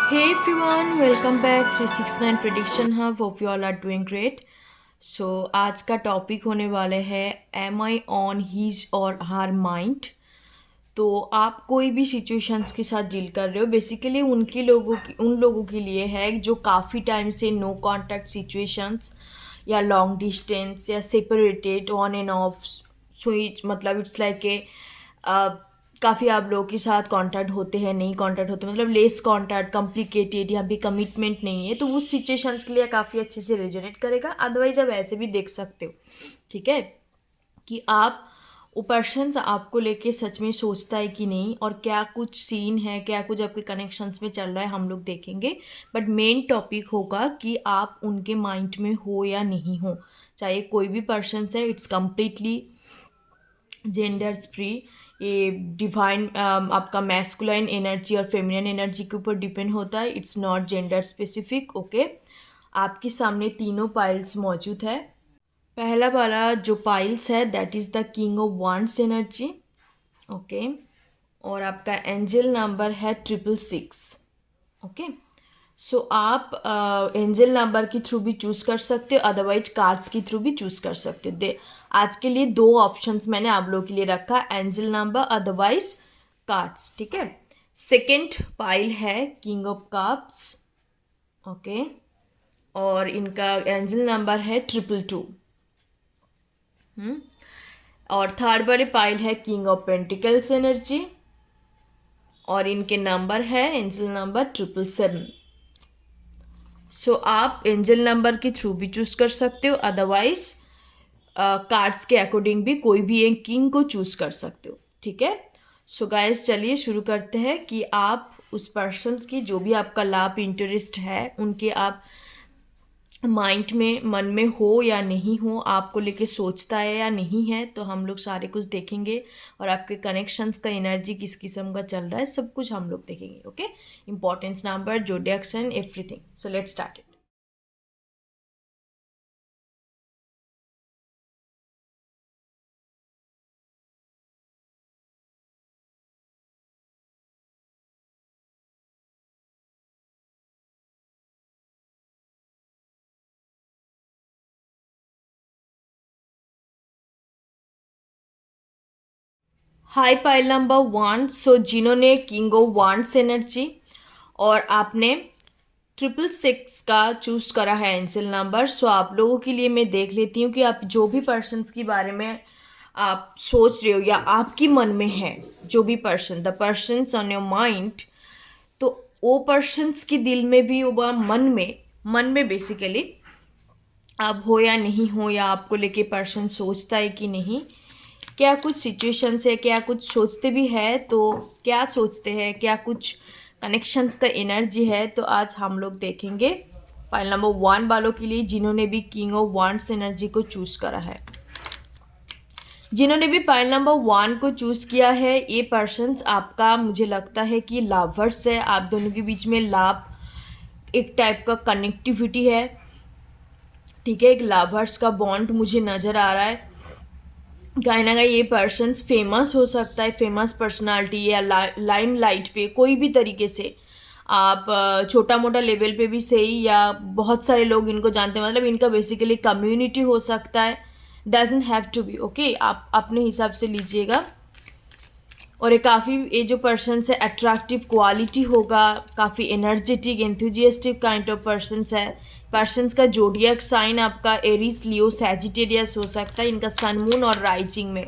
Hey everyone, welcome back 369 Prediction Hub. Hope you all are doing great. So आज का topic होने वाले है एम आई ऑन हीज और हर माइंड। तो आप कोई भी सिचुएशंस के साथ डील कर रहे हो, बेसिकली उन लोगों के लिए है जो काफ़ी टाइम से नो कांटेक्ट सिचुएशंस या लॉन्ग डिस्टेंस या separated on end off switch, मतलब इट्स लाइक ए काफ़ी आप लोगों के साथ कांटेक्ट होते हैं, नहीं कांटेक्ट होते, मतलब लेस कांटेक्ट, कॉम्प्लिकेटेड, यहाँ पे कमिटमेंट नहीं है, तो उस सिचुएशंस के लिए काफ़ी अच्छे से रेजोनेट करेगा। अदरवाइज आप ऐसे भी देख सकते हो, ठीक है, कि आप वो पर्सन आपको लेके सच में सोचता है कि नहीं, और क्या कुछ सीन है, क्या कुछ आपके कनेक्शंस में चल रहा है, हम लोग देखेंगे। बट मेन टॉपिक होगा कि आप उनके माइंड में हो या नहीं हो, चाहे कोई भी पर्सन है। It's completely genders free. ये डिवाइन आपका मैस्कुलाइन एनर्जी और फेमिनिन एनर्जी के ऊपर डिपेंड होता है। It's not gender specific. Okay, आपके सामने तीनों पाइल्स मौजूद है। पहला वाला जो पाइल्स है that is the king of wands energy. Okay, और आपका एंजल नंबर है 666। ओके, सो आप एंजल नंबर के थ्रू भी चूज़ कर सकते हो, अदरवाइज कार्ड्स के थ्रू भी चूज़ कर सकते हो। आज के लिए दो ऑप्शंस मैंने आप लोगों के लिए रखा, एंजल नंबर अदरवाइज कार्ड्स, ठीक है। सेकंड पाइल है किंग ऑफ कप्स। ओके, और इनका एंजल नंबर है 222। और थर्ड वाले पाइल है किंग ऑफ पेंटिकल्स एनर्जी, और इनके नंबर है एंजल नंबर 777। सो आप एंजल नंबर के थ्रू भी चूज़ कर सकते हो, अदरवाइज कार्ड्स के अकॉर्डिंग भी कोई भी एक किंग को चूज़ कर सकते हो, ठीक है। सो गाइस, चलिए शुरू करते हैं कि आप उस पर्सन्स की जो भी आपका लाभ इंटरेस्ट है उनके आप माइंड में, मन में हो या नहीं हो, आपको लेके सोचता है या नहीं है, तो हम लोग सारे कुछ देखेंगे। और आपके कनेक्शंस का एनर्जी किस किस्म का चल रहा है, सब कुछ हम लोग देखेंगे। Okay, importance number, zodiac sign, everything. So let's start it. High pile number 1। So जिन्होंने किंग ऑफ वांड्स एनर्जी और आपने 666 का चूज़ करा है एंजल नंबर, सो आप लोगों के लिए मैं देख लेती हूँ कि आप जो भी पर्सन्स के बारे में आप सोच रहे हो या आपकी मन में है, जो भी person, the persons on your mind, तो वो पर्सन्स के दिल में भी, वो मन में बेसिकली आप हो या नहीं हो, या आपको लेके पर्सन सोचता है कि नहीं, क्या कुछ सिचुएशंस है, क्या कुछ सोचते भी है, तो क्या सोचते हैं, क्या कुछ कनेक्शंस का एनर्जी है, तो आज हम लोग देखेंगे पाइल नंबर 1 वालों के लिए, जिन्होंने भी किंग ऑफ वांड्स एनर्जी को चूज़ करा है। जिन्होंने भी पाइल नंबर 1 को चूज़ किया है, ये पर्सन्स आपका, मुझे लगता है कि लवर्स है। आप दोनों के बीच में लव, एक टाइप का कनेक्टिविटी है, ठीक है, एक लवर्स का बॉन्ड मुझे नज़र आ रहा है। कहीं ना कहीं ये पर्सन्स फेमस हो सकता है, फेमस पर्सनालिटी या लाइम लाइट पे कोई भी तरीके से, आप छोटा मोटा लेवल पे भी सही, या बहुत सारे लोग इनको जानते हैं, मतलब इनका बेसिकली कम्युनिटी हो सकता है। Doesn't have to be. Okay, आप अपने हिसाब से लीजिएगा। और ये जो पर्सन है अट्रैक्टिव क्वालिटी होगा, काफ़ी energetic, enthusiastic kind of persons है। पर्सन्स का जोडियक साइन आपका एरीज, लियो, सैजिटेरियस हो सकता है। इनका सन, मून और राइजिंग में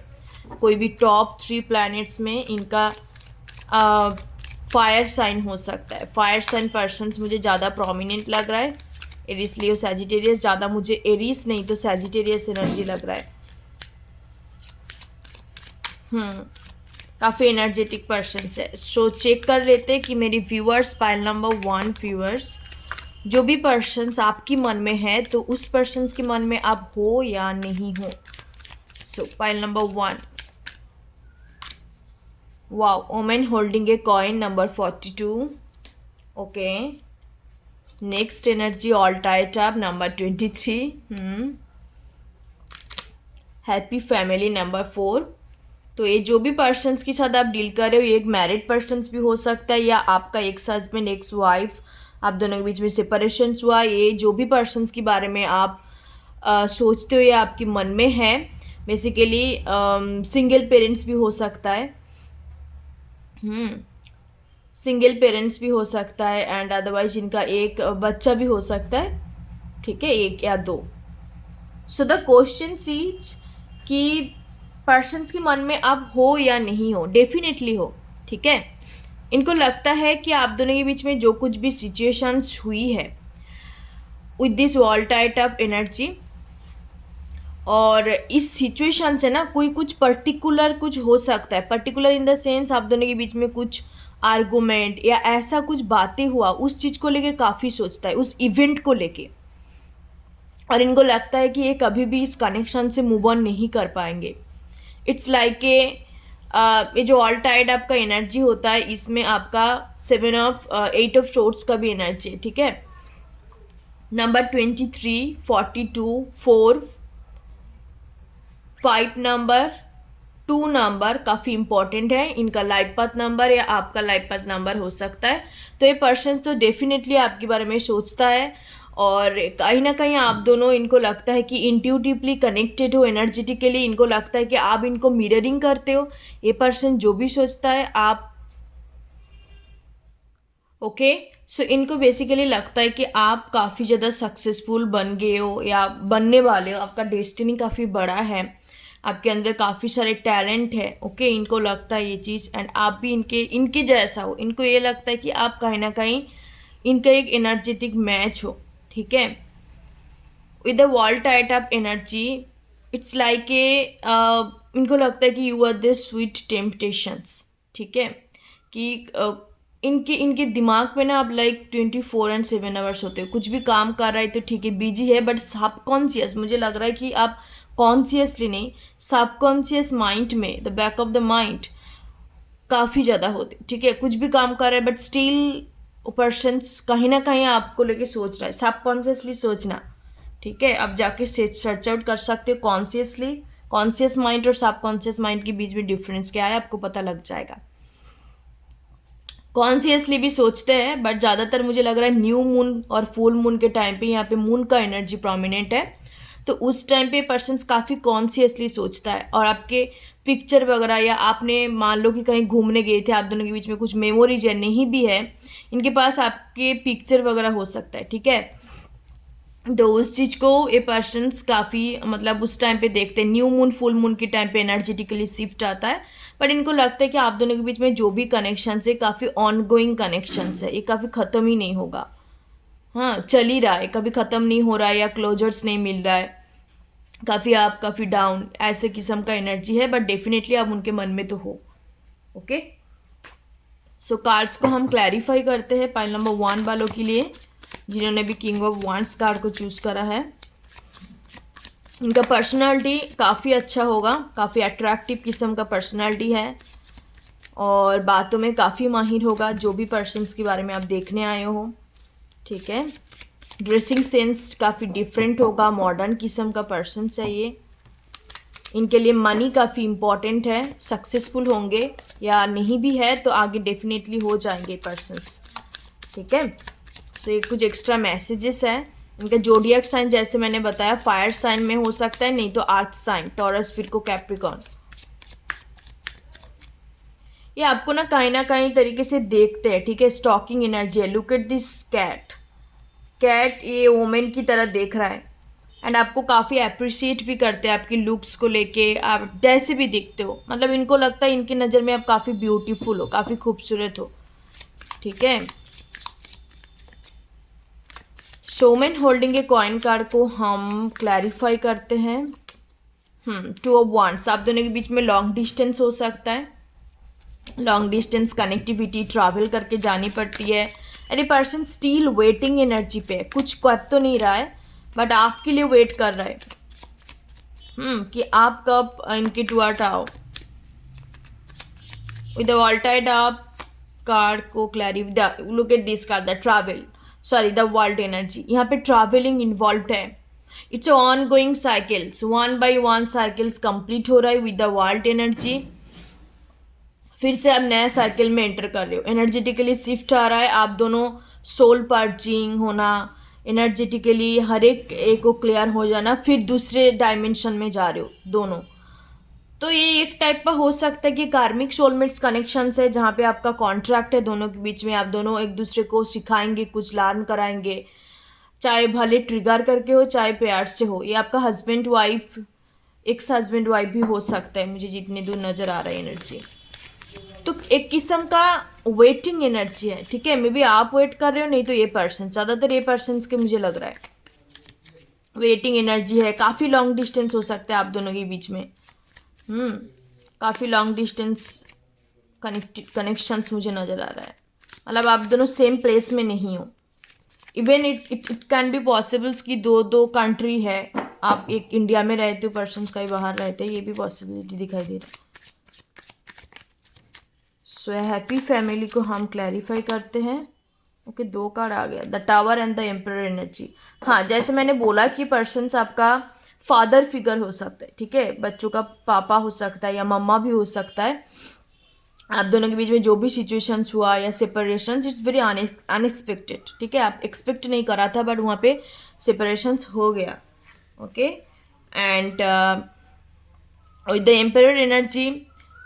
कोई भी टॉप 3 प्लैनेट्स में इनका फायर साइन हो सकता है। फायर साइन पर्सन्स मुझे ज़्यादा प्रोमिनेंट लग रहा है। एरीज, लियो, सैजिटेरियस, ज़्यादा मुझे एरीज नहीं तो सैजिटेरियस एनर्जी लग रहा है। काफ़ी एनर्जेटिक पर्सन है। सो चेक कर लेते हैं कि मेरी व्यूअर्स, पाइल नंबर 1 व्यूअर्स, जो भी पर्सन्स आपकी मन में है, तो उस पर्सन्स के मन में आप हो या नहीं हो। सो pile number 1, wow, women holding a coin, number 42। Okay, next energy all tight up, number 23। Happy family, number 4। तो ये जो भी पर्सन्स के साथ आप डील कर रहे हो, ये एक मैरिड पर्सन्स भी हो सकता है, या आपका एक्स हस्बैंड एक्स वाइफ, आप दोनों के बीच में सेपरेशन हुआ। ये जो भी पर्सन्स के बारे में आप सोचते हो या आपके मन में है, बेसिकली सिंगल पेरेंट्स भी हो सकता है, सिंगल पेरेंट्स भी हो सकता है, एंड अदरवाइज इनका एक बच्चा भी हो सकता है, ठीक है, एक या दो। सो द क्वेश्चन इज कि पर्सन्स के मन में अब हो या नहीं हो, डेफिनेटली हो, ठीक है। इनको लगता है कि आप दोनों के बीच में जो कुछ भी सिचुएशंस हुई है with this wall tight up energy, और इस सिचुएशन से ना कोई कुछ पर्टिकुलर कुछ हो सकता है, पर्टिकुलर इन द सेंस आप दोनों के बीच में कुछ आर्गूमेंट या ऐसा कुछ बातें हुआ, उस चीज़ को लेके काफ़ी सोचता है, उस इवेंट को लेके, और इनको लगता है कि ये कभी भी इस कनेक्शन से मूव ऑन नहीं कर पाएंगे। इट्स लाइक ये जो ऑल टाइड आपका एनर्जी होता है, इसमें आपका 8 ऑफ सोर्ड्स का भी एनर्जी है, ठीक है। नंबर 23, 42, 4, 5 नंबर, 2 नंबर काफ़ी इंपॉर्टेंट है। इनका लाइफ पाथ नंबर या आपका लाइफ पाथ नंबर हो सकता है। तो ये पर्सन तो डेफिनेटली आपके बारे में सोचता है, और कहीं ना कहीं आप दोनों, इनको लगता है कि इंट्यूटिवली कनेक्टेड हो, एनर्जेटिकली इनको लगता है कि आप इनको मिररिंग करते हो। ये पर्सन जो भी सोचता है आप, ओके, सो इनको बेसिकली लगता है कि आप काफ़ी ज़्यादा सक्सेसफुल बन गए हो या बनने वाले हो, आपका डेस्टिनी काफ़ी बड़ा है, आपके अंदर काफ़ी सारे टैलेंट है, ओके, इनको लगता है ये चीज़, एंड आप भी इनके जैसा हो। इनको ये लगता है कि आप कहीं ना कहीं इनका एक एनर्जेटिक मैच हो, ठीक है। With the wall tight up energy, it's like इनको लगता है कि you are the sweet temptations, ठीक है, कि इनके दिमाग में ना आप लाइक 24/7 होते हो। कुछ भी काम कर रहा है तो ठीक है, बिजी है, बट सबकॉन्शियस, मुझे लग रहा है कि आप कॉन्शियसली नहीं, सबकॉन्शियस माइंड में, the back of the mind काफ़ी ज़्यादा होते, ठीक है। कुछ भी काम कर रहा है बट स्टिल पर्सन्स कहीं ना कहीं आपको लेके सोच रहा है, सबकॉन्शियसली सोचना, ठीक है। आप जाके सर्च आउट कर सकते हो कॉन्शियसली, कॉन्शियस माइंड और सबकॉन्शियस माइंड के बीच में डिफरेंस क्या है आपको पता लग जाएगा। कॉन्शियसली भी सोचते हैं, बट ज़्यादातर मुझे लग रहा है न्यू मून और फुल मून के टाइम पे यहाँ पे मून का एनर्जी प्रोमिनेंट है, तो उस टाइम पे पर्सन्स काफ़ी कॉन्शियसली सोचता है। और आपके पिक्चर वगैरह, या आपने मान लो कि कहीं घूमने गए थे, आप दोनों के बीच में कुछ मेमोरीज है, नहीं भी है, इनके पास आपके पिक्चर वगैरह हो सकता है, ठीक है। तो उस चीज़ को ये पर्सन्स काफ़ी मतलब उस टाइम पे देखते हैं, न्यू मून फुल मून के टाइम पे एनर्जेटिकली शिफ्ट आता है। बट इनको लगता है कि आप दोनों के बीच में जो भी कनेक्शन है काफ़ी ऑन गोइंग कनेक्शन है, ये कभी ख़त्म ही नहीं होगा, हाँ, चल ही रहा है, कभी ख़त्म नहीं हो रहा है, या क्लोजर्स नहीं मिल रहा है, काफ़ी आप काफ़ी डाउन, ऐसे किस्म का एनर्जी है, बट डेफिनेटली आप उनके मन में तो हो, ओके। सो कार्ड्स को हम क्लैरिफाई करते हैं पाइल नंबर 1 वालों के लिए, जिन्होंने भी किंग ऑफ वांड्स कार्ड को चूज़ करा है। इनका पर्सनालिटी काफ़ी अच्छा होगा, काफ़ी अट्रैक्टिव किस्म का पर्सनालिटी है, और बातों में काफ़ी माहिर होगा, जो भी पर्सन्स के बारे में आप देखने आए हो, ठीक है। ड्रेसिंग सेंस काफ़ी डिफरेंट होगा, मॉडर्न किस्म का पर्सन चाहिए। इनके लिए मनी काफ़ी इम्पॉर्टेंट है, सक्सेसफुल होंगे या नहीं भी है तो आगे डेफिनेटली हो जाएंगे पर्सन्स, ठीक है। तो ये कुछ एक्स्ट्रा मैसेजेस हैं। इनका जोडियक साइन जैसे मैंने बताया फायर साइन में हो सकता है, नहीं तो earth sign, Taurus, Virgo, Capricorn. ये आपको ना कहीं तरीके से देखते हैं, ठीक है, स्टॉकिंग एनर्जी है। Look at this cat, cat ये वोमेन की तरह देख रहा है, एंड आपको काफ़ी अप्रिशिएट भी करते हैं आपकी लुक्स को लेके, आप जैसे भी दिखते हो, मतलब इनको लगता है इनकी नज़र में आप काफ़ी ब्यूटीफुल हो, काफ़ी खूबसूरत हो, ठीक है। Showman holding a coin card को हम क्लैरिफाई करते हैं। 2 ऑफ वांड्स, आप दोनों के बीच में लॉन्ग डिस्टेंस हो सकता है, लॉन्ग डिस्टेंस कनेक्टिविटी, ट्रैवल करके जानी पड़ती है, and a person still waiting energy पे, कुछ कर तो नहीं रहा है बट आपके लिए वेट कर रहा है, कि आप कब इनके टुवर्ड आओ। With the wall tied up card को clarify, look at this card, the travel, sorry the world energy, यहाँ पे ट्रैवलिंग इन्वॉल्व है। It's ongoing cycles, 1 by 1 cycles complete हो रहा है विद द वर्ल्ड एनर्जी। फिर से आप नया साइकिल में एंटर कर रहे हो, एनर्जेटिकली शिफ्ट आ रहा है, आप दोनों सोल पर्जिंग होना, एनर्जेटिकली हर एक को क्लियर हो जाना, फिर दूसरे डायमेंशन में जा रहे हो दोनों। तो ये एक टाइप का हो सकता है कि कार्मिक सोलमेट्स कनेक्शंस है, जहाँ पे आपका कॉन्ट्रैक्ट है दोनों के बीच में, आप दोनों एक दूसरे को सिखाएंगे, कुछ लर्न कराएंगे, चाहे भले ट्रिगर करके हो चाहे प्यार से हो। ये आपका husband wife, ex husband wife भी हो सकता है, मुझे जितनी दूर नज़र आ रहा है एनर्जी। तो एक किस्म का वेटिंग एनर्जी है, ठीक है। मे बी आप वेट कर रहे हो, नहीं तो ये पर्सन, ज़्यादातर ये पर्सन के मुझे लग रहा है वेटिंग एनर्जी है। काफ़ी लॉन्ग डिस्टेंस हो सकता है आप दोनों के बीच में, काफ़ी लॉन्ग डिस्टेंस कनेक्शंस मुझे नज़र आ रहा है। मतलब आप दोनों सेम प्लेस में नहीं हो। Even it can be possibles कि दो दो कंट्री है, आप एक इंडिया में रहते हो, पर्सन्स कहीं बाहर रहते हैं, ये भी पॉसिबिलिटी दिखाई दे रहा है। सो हैप्पी फैमिली को हम क्लैरिफाई करते हैं। ओके, 2 कार्ड आ गया, the tower and the emperor energy. हाँ, जैसे मैंने बोला कि पर्सन्स आपका फादर फिगर हो सकता है, ठीक है, बच्चों का पापा हो सकता है या मम्मा भी हो सकता है। आप दोनों के बीच में जो भी सिचुएशंस हुआ या सेपरेशंस, इट्स वेरी अनएक्सपेक्टेड, ठीक है। आप एक्सपेक्ट नहीं करा था, बट वहाँ पे सेपरेशंस हो गया। Okay, and with the emperor energy,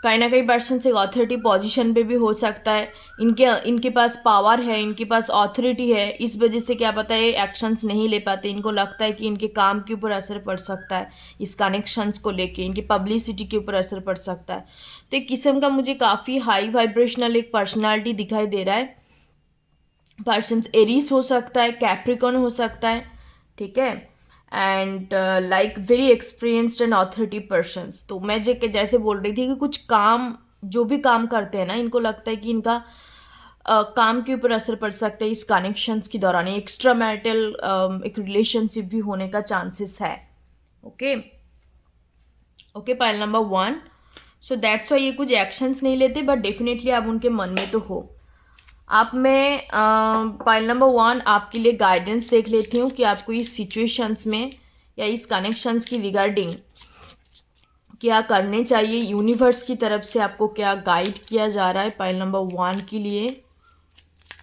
कहीं ना कहीं पर्सन एक ऑथोरिटी पोजीशन पे भी हो सकता है। इनके पास पावर है, इनके पास ऑथोरिटी है, इस वजह से क्या पता है एक्शंस नहीं ले पाते। इनको लगता है कि इनके काम के ऊपर असर पड़ सकता है, इस कनेक्शंस को लेके इनकी पब्लिसिटी के ऊपर असर पड़ सकता है। तो एक किस्म का मुझे काफ़ी हाई वाइब्रेशनल एक पर्सनालिटी दिखाई दे रहा है। पर्सन एरीज हो सकता है, कैप्रिकॉन हो सकता है, ठीक है, and like very experienced and authority persons. तो मैं जैसे बोल रही थी कि कुछ काम, जो भी काम करते हैं ना, इनको लगता है कि इनका काम के ऊपर असर पड़ सकता है इस कनेक्शंस के दौरान। एक्स्ट्रा मैरिटल एक रिलेशनशिप भी होने का चांसेस है। Okay okay, pile number 1। So that's why ये कुछ एक्शंस नहीं लेते, बट डेफिनेटली आप उनके मन में तो हो। आप मैं पाइल नंबर 1 आपके लिए गाइडेंस देख लेती हूँ कि आपको इस सिचुएशंस में या इस कनेक्शंस की रिगार्डिंग क्या करने चाहिए। यूनिवर्स की तरफ से आपको क्या गाइड किया जा रहा है पाइल नंबर 1 के लिए,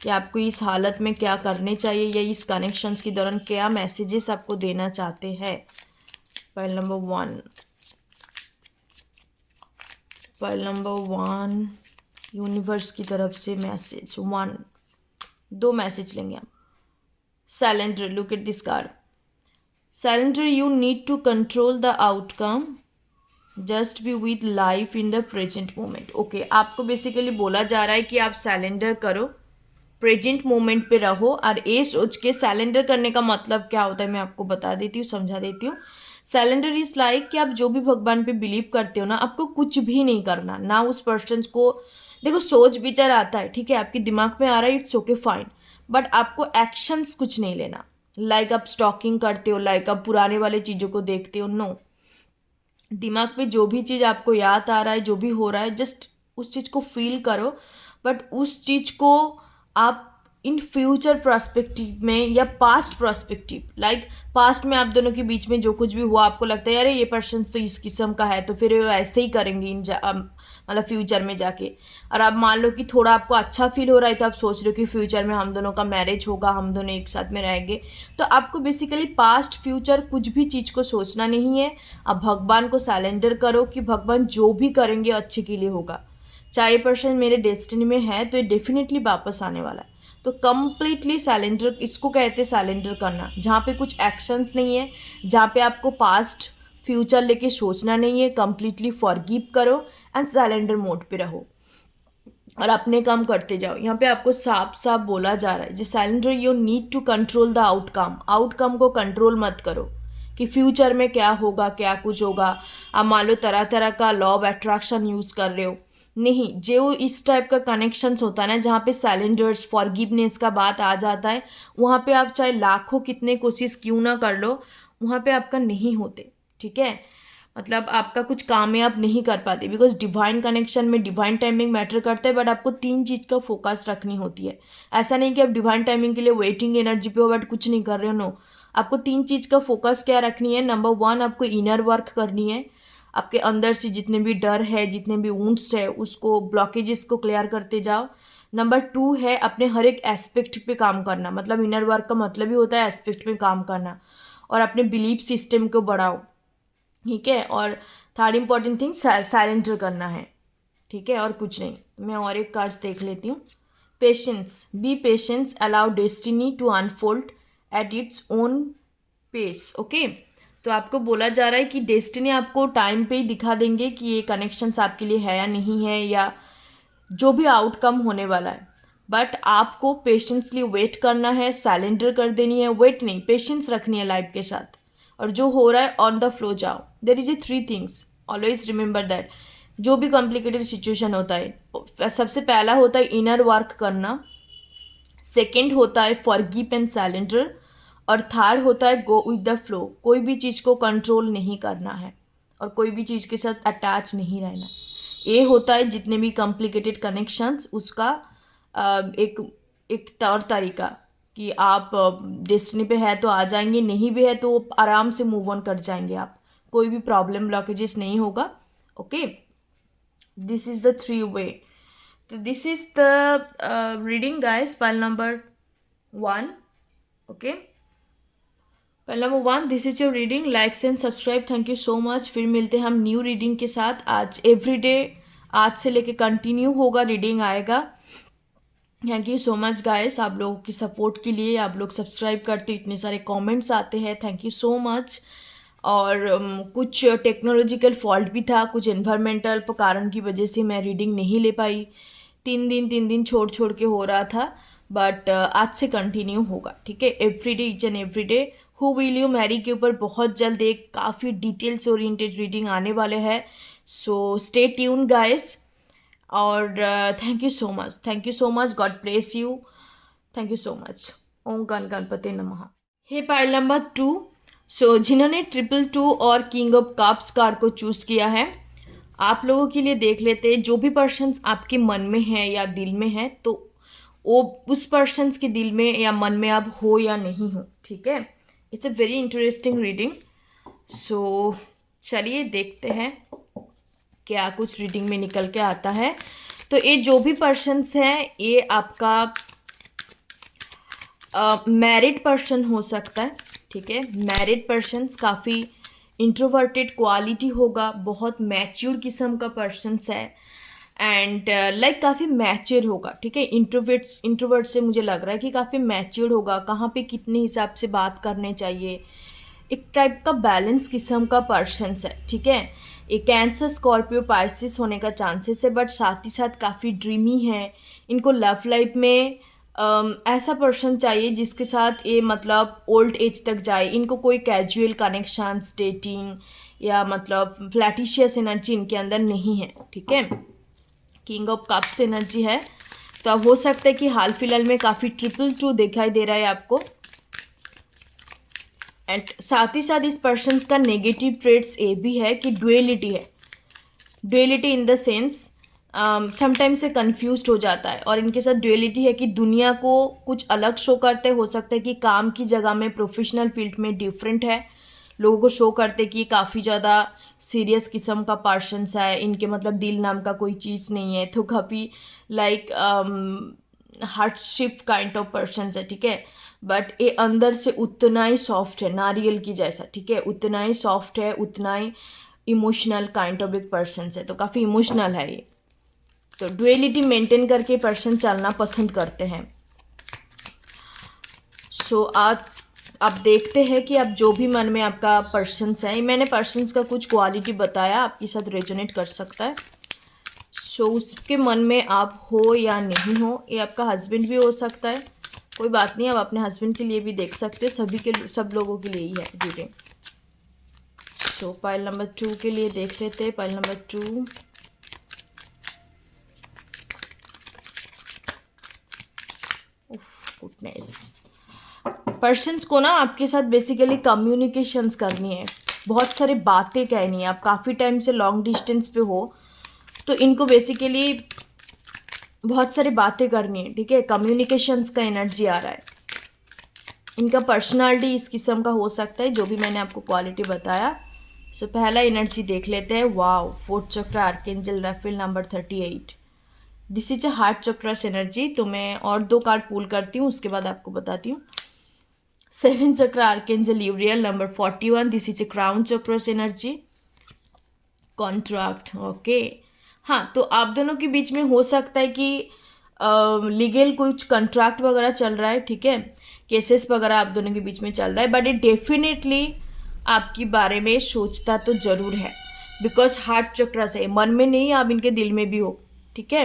कि आपको इस हालत में क्या करने चाहिए या इस कनेक्शंस के दौरान क्या मैसेजेस आपको देना चाहते हैं। Pile number 1, pile number 1 universe की तरफ से मैसेज 1, 2 मैसेज लेंगे हम। Surrender, look at this card. Surrender, you need to control the outcome, just be with life in the present moment. Okay, आपको बेसिकली बोला जा रहा है कि आप सरेंडर करो, प्रेजेंट मोमेंट पे रहो। और ये सोच के सरेंडर करने का मतलब क्या होता है मैं आपको बता देती हूँ, समझा देती हूँ। सरेंडर इज लाइक कि आप जो भी भगवान पे बिलीव करते हो ना, आपको कुछ भी नहीं करना, ना उस पर्सन को, देखो सोच विचार आता है, ठीक है, आपके दिमाग में आ रहा है, इट्स ओके फाइन, बट आपको एक्शंस कुछ नहीं लेना। लाइक आप स्टॉकिंग करते हो, लाइक आप पुराने वाले चीज़ों को देखते हो, नो। दिमाग पे जो भी चीज़ आपको याद आ रहा है, जो भी हो रहा है, जस्ट उस चीज़ को फील करो, बट उस चीज़ को आप इन फ्यूचर पर्सपेक्टिव में या पास्ट पर्सपेक्टिव, लाइक पास्ट में आप दोनों के बीच में जो कुछ भी हुआ, आपको लगता है यार ये पर्सन तो इस किस्म का है, तो फिर वो ऐसे ही करेंगे मतलब फ्यूचर में जाके। और आप मान लो कि थोड़ा आपको अच्छा फील हो रहा है, तो आप सोच रहे हो कि फ्यूचर में हम दोनों का मैरिज होगा, हम दोनों एक साथ में रहेंगे। तो आपको बेसिकली पास्ट फ्यूचर कुछ भी चीज़ को सोचना नहीं है। आप भगवान को सरेंडर करो कि भगवान जो भी करेंगे अच्छे के लिए होगा। चाहे पर्सन मेरे डेस्टिनी में है तो ये डेफिनेटली वापस आने वाला है। तो कम्प्लीटली सरेंडर, इसको कहते हैं सरेंडर करना, जहाँ पे कुछ एक्शंस नहीं है, जहाँ पे आपको पास्ट फ्यूचर लेके सोचना नहीं है। कम्प्लीटली फॉरगिव करो एंड सरेंडर मोड पे रहो और अपने काम करते जाओ। यहाँ पे आपको साफ साफ बोला जा रहा है, जो surrender, you need to control the outcome. Outcome को कंट्रोल मत करो कि फ्यूचर में क्या होगा, क्या कुछ होगा। आप मान लो तरह तरह का लॉ ऑफ अट्रैक्शन यूज़ कर रहे हो, नहीं, जो इस टाइप का कनेक्शंस होता है ना, जहाँ पे सरेंडर्स, फॉरगिवनेस का बात आ जाता है, वहाँ पे आप चाहे लाखों कितने कोशिश क्यों ना कर लो, वहाँ पे आपका नहीं होते, ठीक है। मतलब आपका कुछ कामयाब नहीं कर पाते, बिकॉज डिवाइन कनेक्शन में डिवाइन टाइमिंग मैटर करता है, बट आपको 3 चीज़ का फोकस रखनी होती है। ऐसा नहीं कि आप डिवाइन टाइमिंग के लिए वेटिंग एनर्जी पे हो बट कुछ नहीं कर रहे हो, नो। आपको 3 चीज़ का फोकस क्या रखनी है। नंबर 1, आपको इनर वर्क करनी है। आपके अंदर से जितने भी डर है, जितने भी वुंड्स है, उसको ब्लॉकेजेस को क्लियर करते जाओ। नंबर 2 है अपने हर एक एस्पेक्ट पे काम करना, मतलब इनर वर्क का मतलब ही होता है एस्पेक्ट पे काम करना, और अपने बिलीफ सिस्टम को बढ़ाओ, ठीक है। और थर्ड इम्पॉर्टेंट थिंग सरेंडर करना है, ठीक है, और कुछ नहीं। मैं और एक कार्ड्स देख लेती हूँ। Patience, be patience, allow destiny to unfold at its own pace. Okay, तो आपको बोला जा रहा है कि डेस्टिनी आपको टाइम पे ही दिखा देंगे कि ये कनेक्शंस आपके लिए है या नहीं है, या जो भी आउटकम होने वाला है, बट आपको पेशेंसली वेट करना है, सरेंडर कर देनी है, वेट नहीं, पेशेंस रखनी है लाइफ के साथ, और जो हो रहा है ऑन द फ्लो जाओ। There is a 3 things, always remember that. जो भी कॉम्प्लिकेटेड सिचुएशन होता है, सबसे पहला होता है इनर वर्क करना, सेकेंड होता है फॉरगिव एंड सरेंडर, और थर्ड होता है गो विद द फ्लो। कोई भी चीज़ को कंट्रोल नहीं करना है और कोई भी चीज़ के साथ अटैच नहीं रहना है। ये होता है जितने भी कॉम्प्लिकेटेड कनेक्शंस उसका एक एक तौर तरीका, कि आप डेस्टिनी पे है तो आ जाएंगे, नहीं भी है तो आराम से मूव ऑन कर जाएंगे आप, कोई भी प्रॉब्लम ब्लॉकेजेस नहीं होगा। ओके, दिस इज़ द 3 वे। तो this is the reading guys, pile number 1। Okay, pile number 1, this is your reading. Likes and subscribe, thank you so much. फिर मिलते हैं हम न्यू रीडिंग के साथ। आज एवरीडे, आज से लेके कंटिन्यू होगा, रीडिंग आएगा। Thank you so much guys, आप लोगों की सपोर्ट के लिए। आप लोग सब्सक्राइब करते, इतने सारे कमेंट्स आते हैं, थैंक यू सो मच। और कुछ टेक्नोलॉजिकल फॉल्ट भी था, कुछ एनवायरमेंटल कारण की वजह से मैं रीडिंग नहीं ले पाई, 3 दिन छोड़ छोड़ के हो रहा था, बट आज से कंटिन्यू होगा, ठीक है। Everyday, each and everyday. Who will you Mary के ऊपर बहुत जल्द एक काफ़ी डिटेल्स ओरिएंटेड रीडिंग आने वाले हैं, सो स्टे ट्यून गाइस। और thank you so much, God bless you, thank you so much. ओम गण गणपते नमः। हे पाइल नंबर 2, सो जिन्होंने 222 और किंग ऑफ कप्स कार्ड को चूज़ किया है, आप लोगों के लिए देख लेते हैं। जो भी पर्सन्स आपके मन में है या दिल में है, तो वो उस पर्सन्स के दिल में या मन में आप हो या नहीं हो, ठीक है। It's a very interesting reading. So चलिए देखते हैं क्या कुछ रीडिंग में निकल के आता है। तो ये जो भी पर्सन्स हैं, ये आपका मैरिड पर्सन हो सकता है, ठीक है। मैरिड पर्सन्स, काफ़ी इंट्रोवर्टेड क्वालिटी होगा, बहुत मैच्योर किस्म का पर्सन्स है, एंड लाइक काफ़ी मैच्योर होगा, ठीक है। इंट्रोवर्ट से मुझे लग रहा है कि काफ़ी मैच्योर होगा, कहाँ पे कितने हिसाब से बात करने चाहिए, एक टाइप का बैलेंस किस्म का पर्सन्स है, ठीक है। एक कैंसर, स्कॉर्पियो, पाइसिस होने का चांसेस है, बट साथ ही साथ काफ़ी ड्रीमी है। इनको लव लाइफ में ऐसा पर्सन चाहिए जिसके साथ ये मतलब ओल्ड एज तक जाए। इनको कोई कैजुअल कनेक्शन, डेटिंग या मतलब फ्लैटिशियस एनर्जी इनके अंदर नहीं है, ठीक है। किंग ऑफ कप्स एनर्जी है, तो अब हो सकता है कि हाल फिलहाल में काफ़ी 222 दिखाई दे रहा है आपको। एंड साथ ही साथ इस पर्सन्स का नेगेटिव ट्रेड्स ये भी है कि डुअलिटी है। Duality in the sense sometimes से कंफ्यूज्ड हो जाता है, और इनके साथ डुअलिटी है कि दुनिया को कुछ अलग शो करते, हो सकता है कि काम की जगह में, प्रोफेशनल फील्ड में डिफरेंट है, लोगों को शो करते कि काफ़ी ज़्यादा सीरियस किस्म का पर्सन्स है, इनके मतलब दिल नाम का कोई चीज़ नहीं है, तो काफ़ी like hardship kind of persons है, ठीक है। बट ये अंदर से उतना ही सॉफ्ट है, नारियल की जैसा, ठीक है, उतना ही सॉफ्ट है, उतना ही इमोशनल काइंड ऑफ एक पर्सन्स है, तो काफ़ी इमोशनल है ये। तो डुअलिटी मेंटेन करके पर्सन चलना पसंद करते हैं। सो आप देखते हैं कि आप जो भी मन में आपका पर्सन्स है, मैंने पर्सन्स का कुछ क्वालिटी बताया, आपके साथ रेजोनेट कर सकता है। सो उसके मन में आप हो या नहीं हो, ये आपका हस्बैंड भी हो सकता है, कोई बात नहीं, आप अपने हस्बैंड के लिए भी देख सकते हैं, सब लोगों के लिए ही है रीडिंग। सो पाइल नंबर 2 के लिए देख लेते हैं। Pile number 2, goodness. पर्सन्स को ना आपके साथ बेसिकली कम्युनिकेशंस करनी है, बहुत सारी बातें कहनी है। आप काफ़ी टाइम से लॉन्ग डिस्टेंस पे हो, तो इनको बेसिकली बहुत सारी बातें करनी है, ठीक है। कम्युनिकेशंस का एनर्जी आ रहा है। इनका पर्सनालिटी इस किस्म का हो सकता है, जो भी मैंने आपको क्वालिटी बताया, सो पहला एनर्जी देख लेते हैं. Wow, fourth chakra archangel Raphael number 38. This is a heart chakras energy. तो मैं और 2 कार्ड पुल करती हूँ, उसके बाद आपको बताती हूँ. 7 चक्र archangel यूरियल number 41. This is a crown chakras energy. Contract. Okay. हाँ, तो आप दोनों के बीच में हो सकता है कि लीगल कुछ कॉन्ट्रैक्ट वगैरह चल रहा है, ठीक है, केसेस वगैरह आप दोनों के बीच में चल रहा है, बट ये डेफिनेटली आपके बारे में सोचता तो ज़रूर है. बिकॉज हार्ट चक्र से मन में नहीं, आप इनके दिल में भी हो, ठीक है.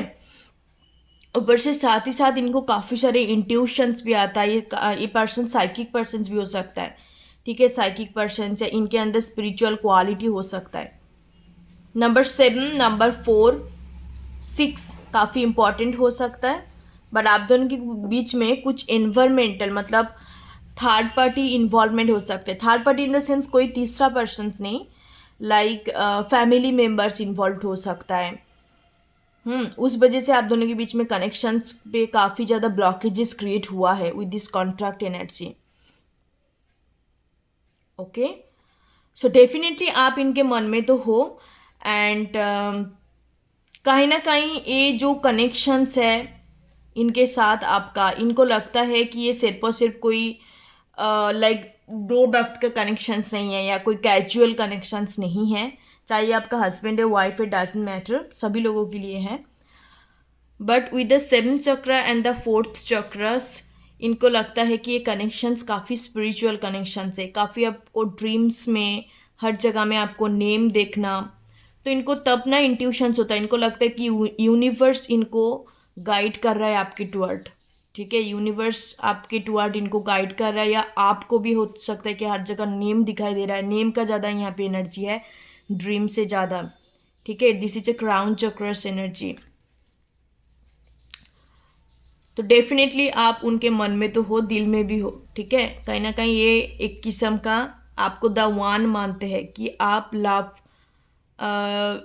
ऊपर से साथ ही साथ इनको काफ़ी सारे इंट्यूशंस भी आता है. ये पर्सन साइकिक पर्सन भी हो सकता है, ठीक है. साइकिक पर्सन या इनके अंदर स्पिरिचुअल क्वालिटी हो सकता है. नंबर 7, नंबर 4, 6 काफ़ी इम्पॉर्टेंट हो सकता है. बट आप दोनों के बीच में कुछ इन्वायरमेंटल मतलब थर्ड पार्टी इन्वॉल्वमेंट हो सकते हैं. Third party in the sense कोई तीसरा पर्सन नहीं, लाइक फैमिली मेम्बर्स इन्वॉल्व हो सकता है. उस वजह से आप दोनों के बीच में कनेक्शंस पे काफ़ी ज़्यादा ब्लॉकेजेस क्रिएट हुआ है with this contract energy. Okay. So definitely आप इनके मन में तो हो. एंड कहीं ना कहीं ये जो कनेक्शंस है इनके साथ आपका, इनको लगता है कि ये सिर्फ और सिर्फ कोई लाइक दो वक्त का कनेक्शंस नहीं है या कोई कैजुअल कनेक्शंस नहीं है. चाहे आपका हस्बैंड है, वाइफ है, डजंट मैटर, सभी लोगों के लिए है. बट विद द 7th चक्र एंड द 4th चक्रस, इनको लगता है कि ये कनेक्शंस काफ़ी स्पिरिचुअल कनेक्शंस है. काफ़ी आपको ड्रीम्स में हर जगह में आपको नेम देखना, तो इनको तब ना इंट्यूशंस होता है. इनको लगता है कि यूनिवर्स इनको गाइड कर रहा है आपके टुवर्ड, ठीक है. यूनिवर्स आपके टुवर्ड इनको गाइड कर रहा है, या आपको भी हो सकता है कि हर जगह नेम दिखाई दे रहा है. नेम का ज़्यादा यहाँ पे एनर्जी है ड्रीम से ज़्यादा, ठीक है. This is a crown chakras energy. तो डेफिनेटली आप उनके मन में तो हो, दिल में भी हो, ठीक है. कहीं ना कहीं ये एक किस्म का आपको द वन मानते हैं कि आप लव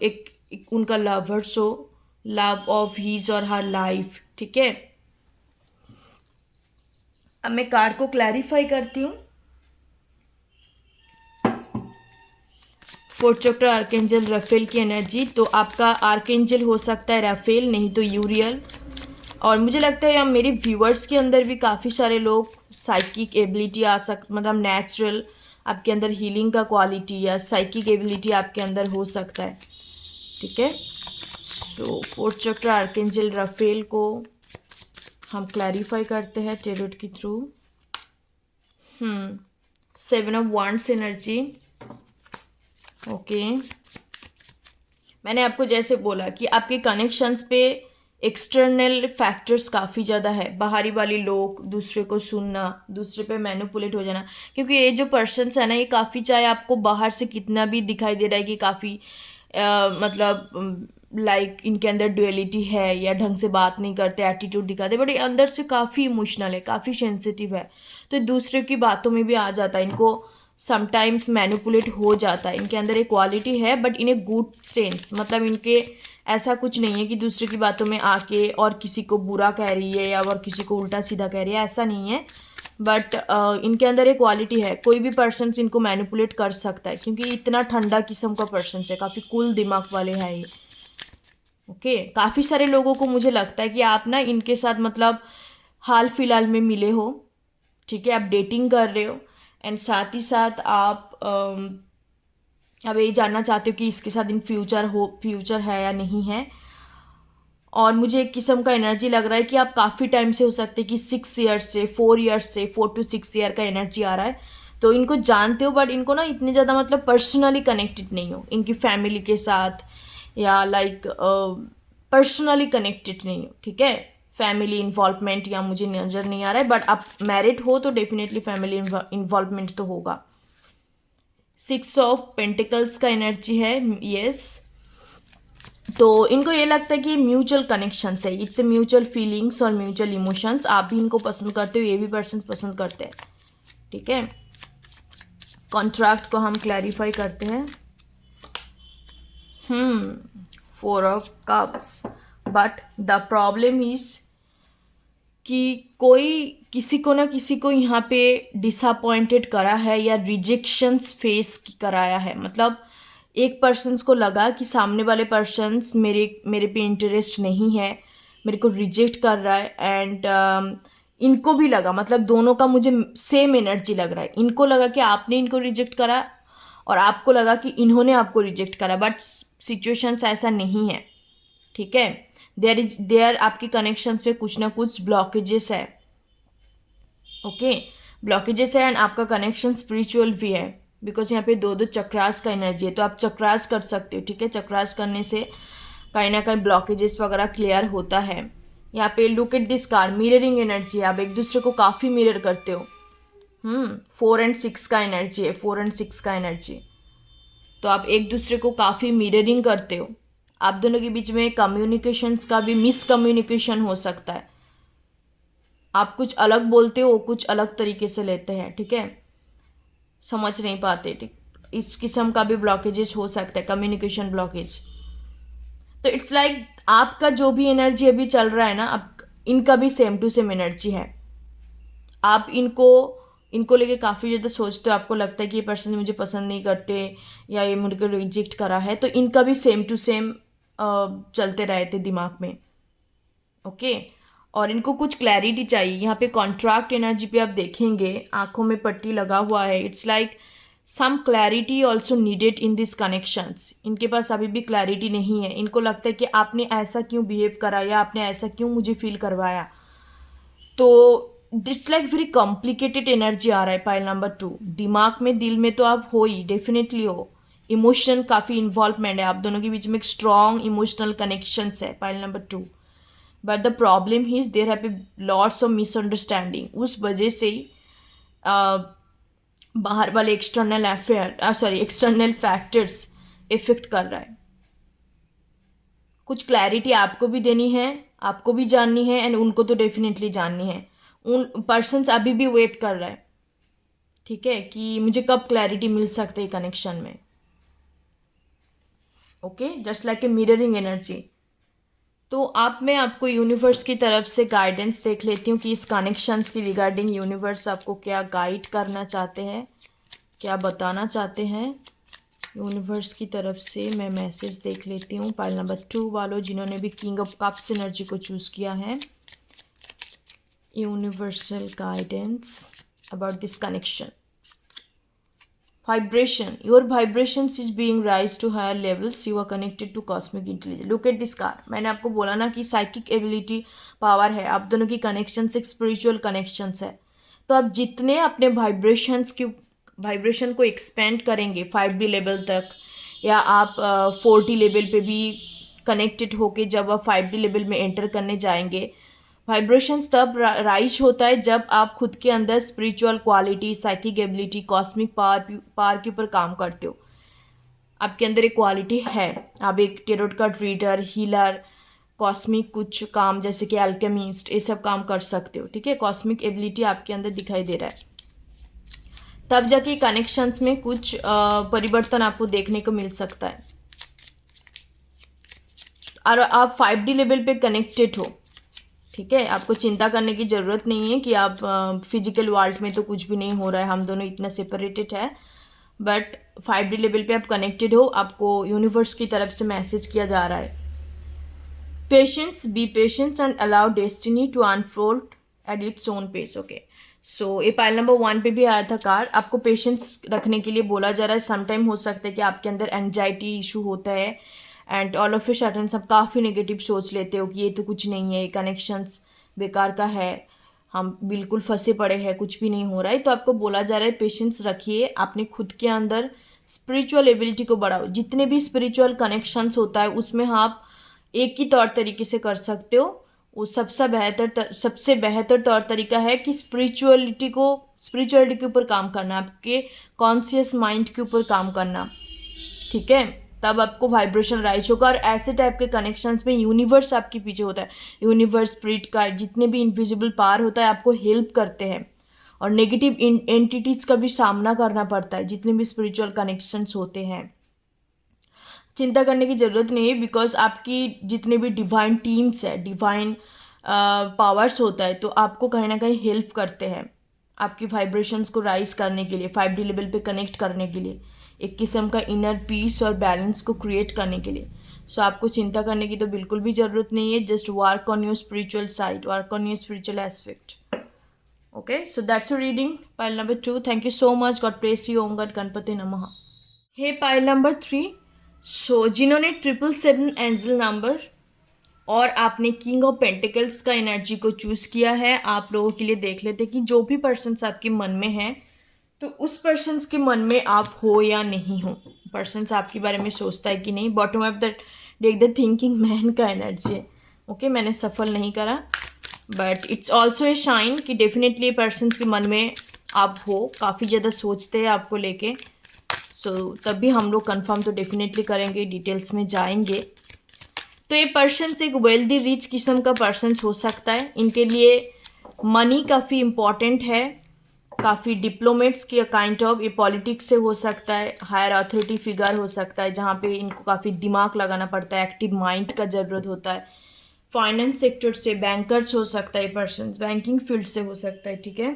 एक उनका लवर्स हो, लव ऑफ हीज और हर लाइफ, ठीक है. अब मैं कार्ड को क्लैरिफाई करती हूँ. फोर्थ चक्र आर्केंजल राफेल की एनर्जी. तो आपका आर्केंजल हो सकता है राफेल, नहीं तो यूरियल. और मुझे लगता है मेरे व्यूअर्स के अंदर भी काफ़ी सारे लोग साइकिक एबिलिटी आ मतलब नेचुरल आपके अंदर हीलिंग का क्वालिटी या साइकिक एबिलिटी आपके अंदर हो सकता है, ठीक है. सो फोर्थ चक्र आर्केंजल राफेल को हम क्लैरिफाई करते हैं टेरोट के through. 7 of wands energy. Okay. मैंने आपको जैसे बोला कि आपके कनेक्शंस पे एक्सटर्नल फैक्टर्स काफ़ी ज़्यादा है. बाहरी वाले लोग, दूसरे को सुनना, दूसरे पे मैनिपुलेट हो जाना. क्योंकि ये जो पर्सन्स है ना, ये काफ़ी, चाहे आपको बाहर से कितना भी दिखाई दे रहा है कि काफ़ी मतलब लाइक इनके अंदर डुअलिटी है या ढंग से बात नहीं करते, एटीट्यूड दिखाते, बट ये अंदर से काफ़ी इमोशनल है, काफ़ी सेंसिटिव है. तो दूसरे की बातों में भी आ जाता है. इनको समटाइम्स मैनिपुलेट हो जाता है. इनके अंदर एक क्वालिटी है, but in a good sense. मतलब इनके ऐसा कुछ नहीं है कि दूसरे की बातों में आके और किसी को बुरा कह रही है या और किसी को उल्टा सीधा कह रही है, ऐसा नहीं है. बट इनके अंदर एक क्वालिटी है, कोई भी पर्सन इनको मैनिपुलेट कर सकता है, क्योंकि इतना ठंडा किस्म का पर्सन है, काफ़ी कूल दिमाग वाले हैं ये. ओके. काफ़ी सारे लोगों को मुझे लगता है कि आप ना इनके साथ मतलब हाल फिलहाल में मिले हो, ठीक है. आप डेटिंग कर रहे हो एंड साथ ही साथ आप अब ये जानना चाहते हो कि इसके साथ इन फ्यूचर है या नहीं है. और मुझे एक किस्म का एनर्जी लग रहा है कि आप काफ़ी टाइम से, हो सकते हैं कि 6 ईयर्स से 4 ईयर्स से 4 to 6 ईयर का एनर्जी आ रहा है. तो इनको जानते हो, बट इनको ना इतनी ज़्यादा मतलब पर्सनली कनेक्टेड नहीं हो इनकी फैमिली के साथ, या लाइक पर्सनली कनेक्टेड नहीं हो, ठीक है. फैमिली इन्वॉल्वमेंट या मुझे नज़र नहीं आ रहा है. बट आप मैरिड हो तो डेफिनेटली फैमिली इन्वॉल्वमेंट तो होगा. 6 ऑफ पेंटिकल्स का एनर्जी है. यस. तो इनको ये लगता है कि म्यूचुअल कनेक्शंस है. इट्स ए म्यूचुअल फीलिंग्स और म्यूचुअल इमोशंस. आप भी इनको पसंद करते हो, ये भी पर्सन पसंद करते हैं, ठीक है. कॉन्ट्रैक्ट को हम क्लैरिफाई करते हैं. 4 of cups. But the problem is कि कोई किसी को ना किसी को यहाँ पे डिसअपॉइंटेड करा है या रिजेक्शंस फेस कराया है. मतलब एक पर्सन्स को लगा कि सामने वाले पर्सन्स मेरे पे इंटरेस्ट नहीं है, मेरे को रिजेक्ट कर रहा है, एंड इनको भी लगा, मतलब दोनों का मुझे सेम एनर्जी लग रहा है। इनको लगा कि आपने इनको रिजेक्ट करा और आपको लगा कि इन्होंने आपको रिजेक्ट करा, बट सिचुएशंस ऐसा नहीं है, ठीक है। देयर आपके कनेक्शंस पे कुछ ना कुछ ब्लॉकेजेस है, ओके, ब्लॉकेजेस है, एंड आपका कनेक्शन स्पिरिचुअल भी है, बिकॉज यहाँ पे दो दो चक्रास का एनर्जी है, तो आप चक्रास कर सकते हो, ठीक है। चक्रास करने से कहीं ना कहीं ब्लॉकेजेस वगैरह क्लियर होता है। यहाँ पे look at this card, mirroring energy है, आप एक दूसरे को काफ़ी मिरर करते हो। 4 और 6 का एनर्जी है, 4 और 6 का एनर्जी, तो आप एक दूसरे को काफ़ी मिररिंग करते हो। आप दोनों के बीच में कम्युनिकेशंस का भी मिसकम्युनिकेशन हो सकता है, आप कुछ अलग बोलते हो, वो कुछ अलग तरीके से लेते हैं, ठीक है, समझ नहीं पाते, ठीक। इस किस्म का भी ब्लॉकेजेस हो सकता है, कम्युनिकेशन ब्लॉकेज। तो इट्स लाइक आपका जो भी एनर्जी अभी चल रहा है ना, अब इनका भी सेम टू सेम एनर्जी है। आप इनको लेके काफ़ी ज़्यादा सोचते हो, आपको लगता है कि ये पर्सन मुझे पसंद नहीं करते या ये मुझे रिजेक्ट करा है, तो इनका भी सेम टू सेम चलते रहे थे दिमाग में, ओके। और इनको कुछ क्लैरिटी चाहिए। यहाँ पे कॉन्ट्रैक्ट एनर्जी पे आप देखेंगे, आंखों में पट्टी लगा हुआ है। It's like some clarity also needed in this connections. इनके पास अभी भी क्लैरिटी नहीं है, इनको लगता है कि आपने ऐसा क्यों बिहेव करा या आपने ऐसा क्यों मुझे फील करवाया। तो it's like very complicated energy आ रहा है पाइल नंबर 2। दिमाग में, दिल में तो आप हो ही, डेफिनेटली हो। इमोशन काफ़ी इन्वॉल्वमेंट है, आप दोनों के बीच में एक स्ट्रॉन्ग इमोशनल कनेक्शंस है, pile number 2। But the problem here is there have be lots of misunderstanding. उस वजह से ही बाहर वाले एक्सटर्नल फैक्टर्स इफेक्ट कर रहा है। कुछ क्लैरिटी आपको भी देनी है, आपको भी जाननी है, एंड उनको तो डेफिनेटली जाननी है। उन पर्सन्स अभी भी वेट कर रहा है, ठीक है, कि मुझे कब क्लैरिटी मिल सकती है कनेक्शन में, okay, just like a mirroring energy. तो मैं आपको यूनिवर्स की तरफ से गाइडेंस देख लेती हूँ कि इस कनेक्शंस की रिगार्डिंग यूनिवर्स आपको क्या गाइड करना चाहते हैं, क्या बताना चाहते हैं। यूनिवर्स की तरफ से मैं मैसेज देख लेती हूँ पाइल नंबर 2 वालों, जिन्होंने भी किंग ऑफ कप्स एनर्जी को चूज़ किया है। Universal guidance about this connection. Vibration, your vibrations is being raised to higher levels, you are connected to cosmic intelligence. Look at this card. मैंने आपको बोला ना कि साइकिक एबिलिटी पावर है, आप दोनों की कनेक्शंस एक स्पिरिचुअल कनेक्शंस है। तो आप जितने अपने वाइब्रेशन को एक्सपेंड करेंगे 5D लेवल तक, या आप 4D लेवल पे भी कनेक्टेड होके जब आप 5D लेवल में एंटर करने जाएंगे, वाइब्रेशंस तब राइज होता है जब आप खुद के अंदर spiritual quality, psychic ability, cosmic power के ऊपर काम करते हो। आपके अंदर एक क्वालिटी है, आप एक tarot card reader, healer, cosmic कुछ काम जैसे कि अल्केमिस्ट, ये सब काम कर सकते हो, ठीक है। कॉस्मिक एबिलिटी आपके अंदर दिखाई दे रहा है, तब जाके कनेक्शंस में कुछ परिवर्तन आपको देखने को मिल सकता है। और आप 5D लेवल पे कनेक्टेड हो, ठीक है, आपको चिंता करने की ज़रूरत नहीं है कि आप फिजिकल वर्ल्ड में तो कुछ भी नहीं हो रहा है, हम दोनों इतना सेपरेटेड है, बट 5D लेवल पे आप कनेक्टेड हो। आपको यूनिवर्स की तरफ से मैसेज किया जा रहा है, patience, be patience and allow destiny to unfold at its own pace, okay. So ये पाइल नंबर 1 पे भी आया था कार्ड, आपको पेशेंस रखने के लिए बोला जा रहा है। समटाइम हो सकता है कि आपके अंदर एंग्जाइटी इशू होता है, and all of a sudden सब काफ़ी नेगेटिव सोच लेते हो कि ये तो कुछ नहीं है, ये कनेक्शंस बेकार का है, हम बिल्कुल फंसे पड़े हैं, कुछ भी नहीं हो रहा है। तो आपको बोला जा रहा है पेशेंस रखिए, अपने खुद के अंदर स्पिरिचुअल एबिलिटी को बढ़ाओ। जितने भी स्पिरिचुअल कनेक्शंस होता है उसमें आप एक ही तौर तरीके से कर सकते हो। वो सबसे बेहतर तौर तरीका है कि स्पिरिचुअलिटी के ऊपर काम करना, आपके कॉन्शियस माइंड के ऊपर काम करना, ठीक है, तब आपको वाइब्रेशन राइज होगा। और ऐसे टाइप के कनेक्शंस में यूनिवर्स आपके पीछे होता है, यूनिवर्स, स्पिरिट का जितने भी इनविजिबल पावर होता है आपको हेल्प करते हैं, और नेगेटिव एंटिटीज़ का भी सामना करना पड़ता है जितने भी स्पिरिचुअल कनेक्शंस होते हैं। चिंता करने की ज़रूरत नहीं है, बिकॉज आपकी जितने भी डिवाइन टीम्स है, डिवाइन पावर्स होता है, तो आपको कहीं ना कहीं हेल्प करते हैं आपकी वाइब्रेशंस को राइज करने के लिए, 5D लेवल पे कनेक्ट करने के लिए। एक किस्म का इनर पीस और बैलेंस को क्रिएट करने के लिए। सो आपको चिंता करने की तो बिल्कुल भी ज़रूरत नहीं है, just work on your spiritual side, work on your spiritual aspect. Okay, so that's your reading pile number 2। Thank you so much, God bless you, Om God Ganapati नमः। हे पाइल नंबर 3, सो जिन्होंने 777 एंजल नंबर और आपने king of pentacles का energy को choose किया है, आप लोगों के लिए देख लेते कि जो भी पर्सन्स आपके मन में हैं, तो उस पर्सन्स के मन में आप हो या नहीं हो, पर्सन्स आपके बारे में सोचता है कि नहीं। Bottom of the deck the thinking man का एनर्जी है। ओके, मैंने सफल नहीं करा, but it's also a shine कि डेफिनेटली पर्सन्स के मन में आप हो, काफ़ी ज़्यादा सोचते हैं आपको लेके। सो तभी हम लोग कंफर्म तो डेफिनेटली करेंगे, डिटेल्स में जाएंगे। तो ये पर्सन्स एक वेल्दी रिच किस्म का पर्सन्स हो सकता है। इनके लिए मनी काफ़ी इम्पॉर्टेंट है, काफ़ी डिप्लोमेट्स की काइंड ऑफ, ये पॉलिटिक्स से हो सकता है, हायर अथॉरिटी फिगर हो सकता है जहाँ पे इनको काफ़ी दिमाग लगाना पड़ता है, एक्टिव माइंड का ज़रूरत होता है। फाइनेंस सेक्टर से, बैंकर्स हो सकता है पर्सन्स, बैंकिंग फील्ड से हो सकता है, ठीक है।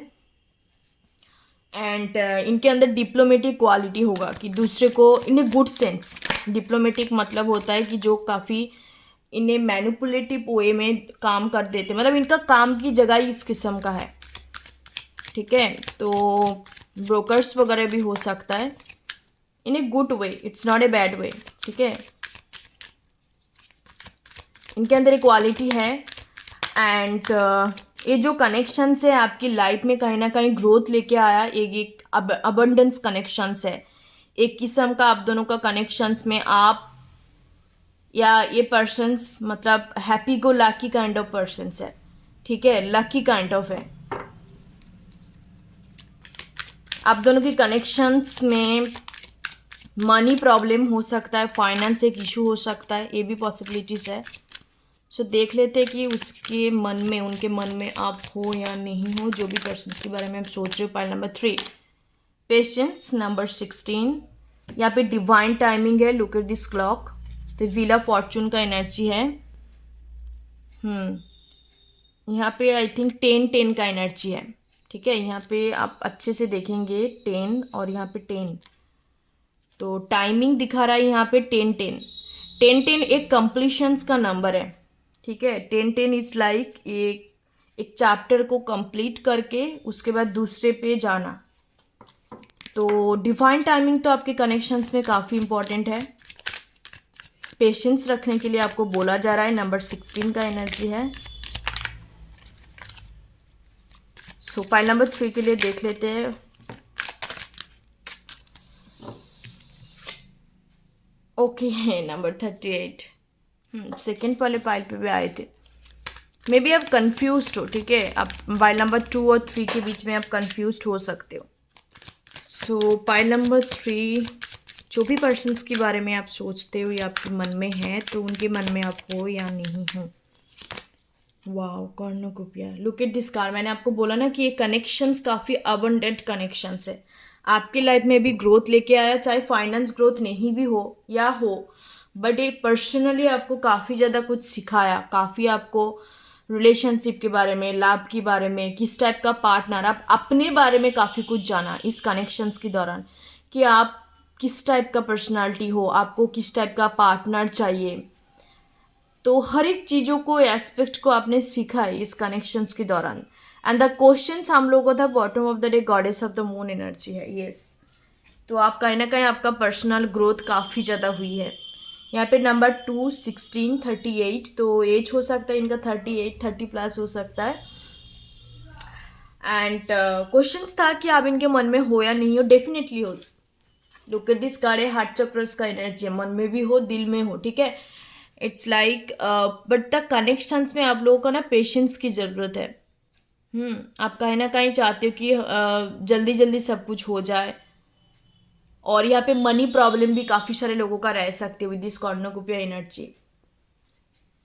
एंड इनके अंदर डिप्लोमेटिक क्वालिटी होगा कि दूसरे को इन ए गुड सेंस। डिप्लोमेटिक मतलब होता है कि जो काफ़ी इन्हें मैनिपुलेटिव वे में काम कर देते, मतलब इनका काम की जगह ही इस किस्म का है, ठीक है। तो ब्रोकर्स वगैरह भी हो सकता है, in a good way, it's not a bad way, ठीक है। इनके अंदर एक क्वालिटी है। एंड ये जो कनेक्शंस है आपकी लाइफ में कहीं ना कहीं ग्रोथ लेके आया, एक अबंडेंस कनेक्शंस है, एक किस्म का आप दोनों का कनेक्शंस में आप या ये पर्सन्स मतलब happy go lucky kind of persons है, ठीक है, लकी काइंड ऑफ है। आप दोनों की कनेक्शंस में मनी प्रॉब्लम हो सकता है, फाइनेंस एक इशू हो सकता है, ये भी पॉसिबिलिटीज़ है। सो देख लेते हैं कि उसके मन में, उनके मन में आप हो या नहीं हो, जो भी पर्सन्स के बारे में आप सोच रहे हो। पाइल नंबर 3, पेशेंस नंबर 16, यहाँ पे डिवाइन टाइमिंग है, लुक एट दिस क्लॉक। तो व्हील ऑफ फॉर्चून का एनर्जी है। यहाँ पे आई थिंक 10-10 का एनर्जी है, ठीक है। यहाँ पे आप अच्छे से देखेंगे 10 और यहाँ पे 10, तो टाइमिंग दिखा रहा है यहाँ पे 10-10। 10-10 एक कंप्लीशंस का नंबर है, ठीक है। 10-10 इज़ लाइक एक चैप्टर को कंप्लीट करके उसके बाद दूसरे पे जाना। तो डिवाइन टाइमिंग तो आपके कनेक्शंस में काफ़ी इम्पॉर्टेंट है। पेशेंस रखने के लिए आपको बोला जा रहा है, नंबर 16 का एनर्जी है। सो पाइल नंबर 3 के लिए देख लेते हैं। ओके, नंबर 38, सेकेंड वाले पाइल पे भी आए थे। मे बी आप कंफ्यूज हो, ठीक है, आप पाइल नंबर 2 और 3 के बीच में आप कंफ्यूज हो सकते हो। सो पाइल नंबर 3, जो भी पर्सन्स के बारे में आप सोचते हो या आपके मन में है, तो उनके मन में आप हो या नहीं हो। Wow, cornucopia, look at this car. मैंने आपको बोला ना कि ये कनेक्शंस काफ़ी अबंडेंट कनेक्शंस है, आपकी लाइफ में भी ग्रोथ लेके आया, चाहे फाइनेंस ग्रोथ नहीं भी हो या हो, बट ये पर्सनली आपको काफ़ी ज़्यादा कुछ सिखाया, काफ़ी आपको रिलेशनशिप के बारे में, लाभ के बारे में, किस टाइप का पार्टनर, आप अपने बारे में काफ़ी कुछ जाना इस कनेक्शंस के दौरान, कि आप किस टाइप का पर्सनालिटी हो, आपको किस टाइप का पार्टनर चाहिए। तो हर एक चीज़ों को, एस्पेक्ट को आपने सीखा है इस कनेक्शंस के दौरान। एंड द क्वेश्चंस हम लोगों का था bottom of the day goddess of the moon energy है, यस। तो आप कहीं ना कहीं आपका पर्सनल ग्रोथ काफ़ी ज़्यादा हुई है। यहाँ पे नंबर 2, 16, 38, तो एज हो सकता है इनका 38, 30 प्लस हो सकता है। एंड क्वेश्चंस था कि आप इनके मन में हो या नहीं हो, डेफिनेटली हो। लुक एट दिस कार्ड है, हार्ट चक्रस का एनर्जी है, मन में भी हो, दिल में हो, ठीक है। It's like but the connections में आप लोगों को ना पेशेंस की ज़रूरत है। आप कहीं ना कहीं चाहते हो कि जल्दी जल्दी सब कुछ हो जाए। और यहाँ पे मनी प्रॉब्लम भी काफ़ी सारे लोगों का रह सकते with this cornucopia energy.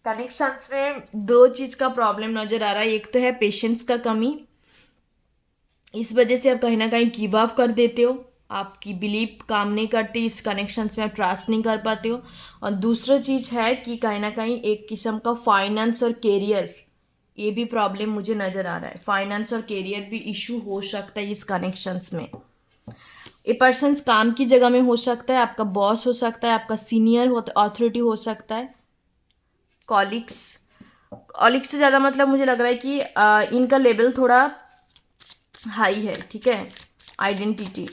Connections में दो चीज़ का प्रॉब्लम नज़र आ रहा है, एक तो है पेशेंस का कमी, इस वजह से आप कहीं ना कहीं गिव अप कर देते हो, आपकी बिलीव काम नहीं करती, इस कनेक्शंस में आप ट्रस्ट नहीं कर पाते हो। और दूसरा चीज़ है कि कहीं ना कहीं एक किस्म का फाइनेंस और कैरियर, ये भी प्रॉब्लम मुझे नज़र आ रहा है, फाइनेंस और कैरियर भी इशू हो सकता है इस कनेक्शंस में। ये पर्सन काम की जगह में हो सकता है, आपका बॉस हो सकता है, आपका सीनियर अथॉरिटी हो सकता है, कॉलिग्स। कॉलिग्स से ज़्यादा मतलब मुझे लग रहा है कि इनका लेवल थोड़ा हाई है, ठीक है। आइडेंटिटी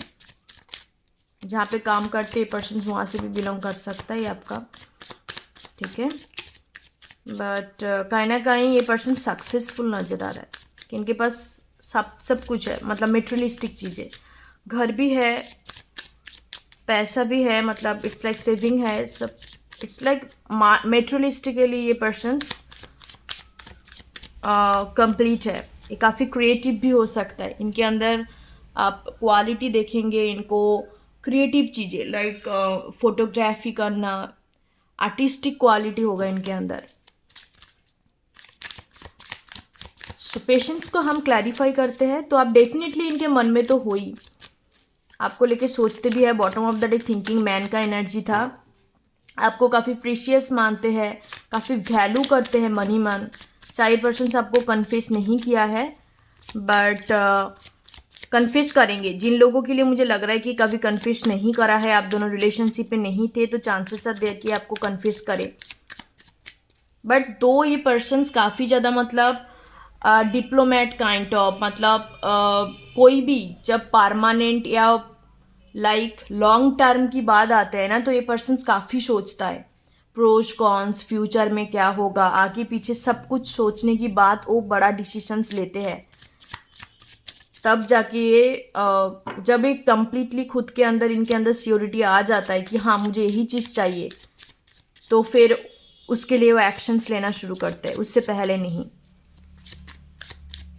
जहाँ पे काम करते हैं पर्सन वहाँ से भी बिलोंग कर सकता है ये आपका, ठीक है। बट कहीं ना कहीं ये पर्सन सक्सेसफुल नज़र आ रहा है कि इनके पास सब कुछ है, मतलब मेटेरियलिस्टिक चीज़ें, घर भी है, पैसा भी है, मतलब इट्स लाइक सेविंग है सब, इट्स लाइक मेटेरियलिस्टिकली ये पर्सन्स कंप्लीट है। ये काफ़ी क्रिएटिव भी हो सकता है, इनके अंदर आप क्वालिटी देखेंगे इनको, क्रिएटिव चीज़ें लाइक फोटोग्राफी करना, आर्टिस्टिक क्वालिटी होगा इनके अंदर। सो पेशेंस को हम क्लैरिफाई करते हैं तो आप डेफिनेटली इनके मन में तो हो ही, आपको लेके सोचते भी है। Bottom of the day thinking man का एनर्जी था, आपको काफ़ी प्रीशियस मानते हैं, काफ़ी वैल्यू करते हैं मन ही मन। चाहे पर्सन आपको कन्फेस नहीं किया है बट कन्फेस करेंगे। जिन लोगों के लिए मुझे लग रहा है कि कभी कन्फेस नहीं करा है, आप दोनों रिलेशनशिप में नहीं थे, तो चांसेस आर देयर कि आपको कन्फेस करे। बट दो ये पर्सन्स काफ़ी ज़्यादा मतलब डिप्लोमेट काइंड ऑफ, मतलब कोई भी जब परमानेंट या लाइक लॉन्ग टर्म की बात आते हैं ना, तो ये पर्सन्स काफ़ी सोचता है, प्रोज कॉन्स, फ्यूचर में क्या होगा, आगे पीछे सब कुछ सोचने की बात, वो बड़ा डिसीशंस लेते हैं। तब जाके ये जब एक कंप्लीटली खुद के अंदर इनके अंदर सियोरिटी आ जाता है कि हाँ मुझे यही चीज़ चाहिए, तो फिर उसके लिए वो एक्शंस लेना शुरू करते हैं, उससे पहले नहीं।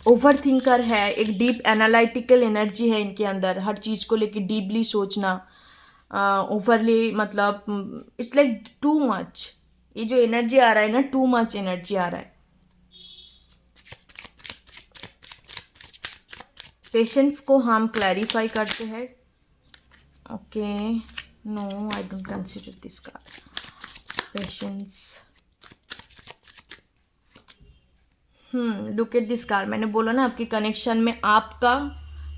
ओवर थिंकर है, एक डीप एनालिटिकल एनर्जी है इनके अंदर, हर चीज़ को लेके डीपली सोचना, ओवरली मतलब इट्स लाइक टू मच। ये जो एनर्जी आ रहा है ना, टू मच एनर्जी आ रहा है। पेशेंस को हम क्लैरिफाई करते हैं। Okay, no I don't consider this card. Patience, look at this card. मैंने बोला ना आपके कनेक्शन में आपका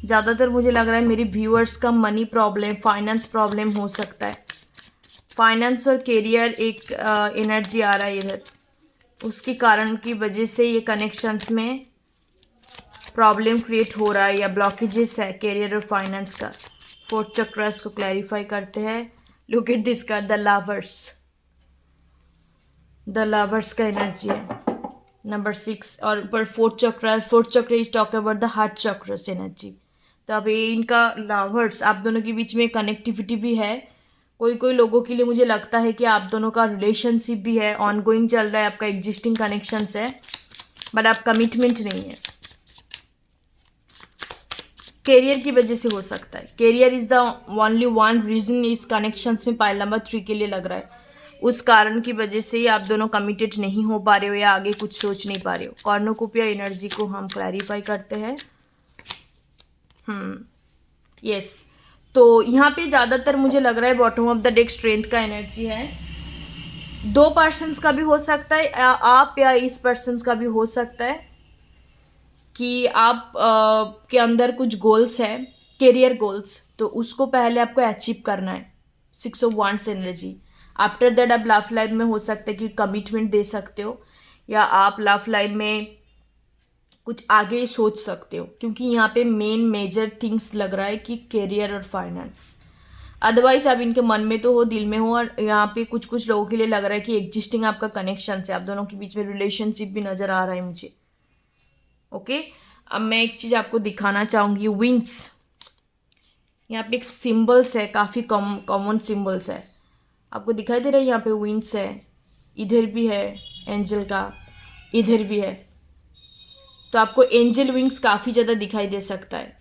ज़्यादातर मुझे लग रहा है मेरी व्यूअर्स का मनी प्रॉब्लम, फाइनेंस प्रॉब्लम हो सकता है। फाइनेंस और करियर एक एनर्जी आ रहा है इधर, उसके कारण की वजह से ये कनेक्शंस में प्रॉब्लम क्रिएट हो रहा है या ब्लॉकेजेस है करियर और फाइनेंस का। फोर्थ चक्रस को क्लैरिफाई करते हैं। Look at this card, the lovers. The lovers का एनर्जी है नंबर 6 और ऊपर फोर्थ चक्र is talk about the heart chakras energy. तो अब ये इनका लवर्स, आप दोनों के बीच में कनेक्टिविटी भी है। कोई कोई लोगों के लिए मुझे लगता है कि आप दोनों का रिलेशनशिप भी है, ऑनगोइंग चल रहा है, आपका एग्जिस्टिंग कनेक्शंस है, बट आप कमिटमेंट नहीं है। करियर की वजह से हो सकता है, career is the only one reason इस कनेक्शंस में पाइल नंबर 3 के लिए लग रहा है। उस कारण की वजह से ही आप दोनों कमिटेड नहीं हो पा रहे हो या आगे कुछ सोच नहीं पा रहे हो। कॉर्नोकोपिया एनर्जी को हम क्लैरिफाई करते हैं। यस, तो यहाँ पे ज़्यादातर मुझे लग रहा है bottom of the deck strength का एनर्जी है। दो पर्सन्स का भी हो सकता है, आप या इस पर्सन्स का भी हो सकता है कि आप के अंदर कुछ गोल्स है, करियर गोल्स, तो उसको पहले आपको अचीव करना है। 6 of wands energy. After that आप लव लाइफ में हो सकता है कि कमिटमेंट दे सकते हो या आप लव लाइफ में कुछ आगे सोच सकते हो, क्योंकि यहाँ पे मेन मेजर थिंग्स लग रहा है कि करियर और फाइनेंस। अदरवाइज आप इनके मन में तो हो, दिल में हो, और यहाँ पे कुछ कुछ लोगों के लिए लग रहा है कि एग्जिस्टिंग आपका कनेक्शन है, आप दोनों के बीच में रिलेशनशिप भी नज़र आ रहा है मुझे। ओके, अब मैं एक चीज़ आपको दिखाना चाहूँगी, विंग्स। यहाँ पे एक सिम्बल्स है, काफ़ी कॉमन सिम्बल्स है, आपको दिखाई दे रहा है। यहाँ पे विंग्स है, इधर भी है एंजल का, इधर भी है, तो आपको एंजल विंग्स काफ़ी ज़्यादा दिखाई दे सकता है।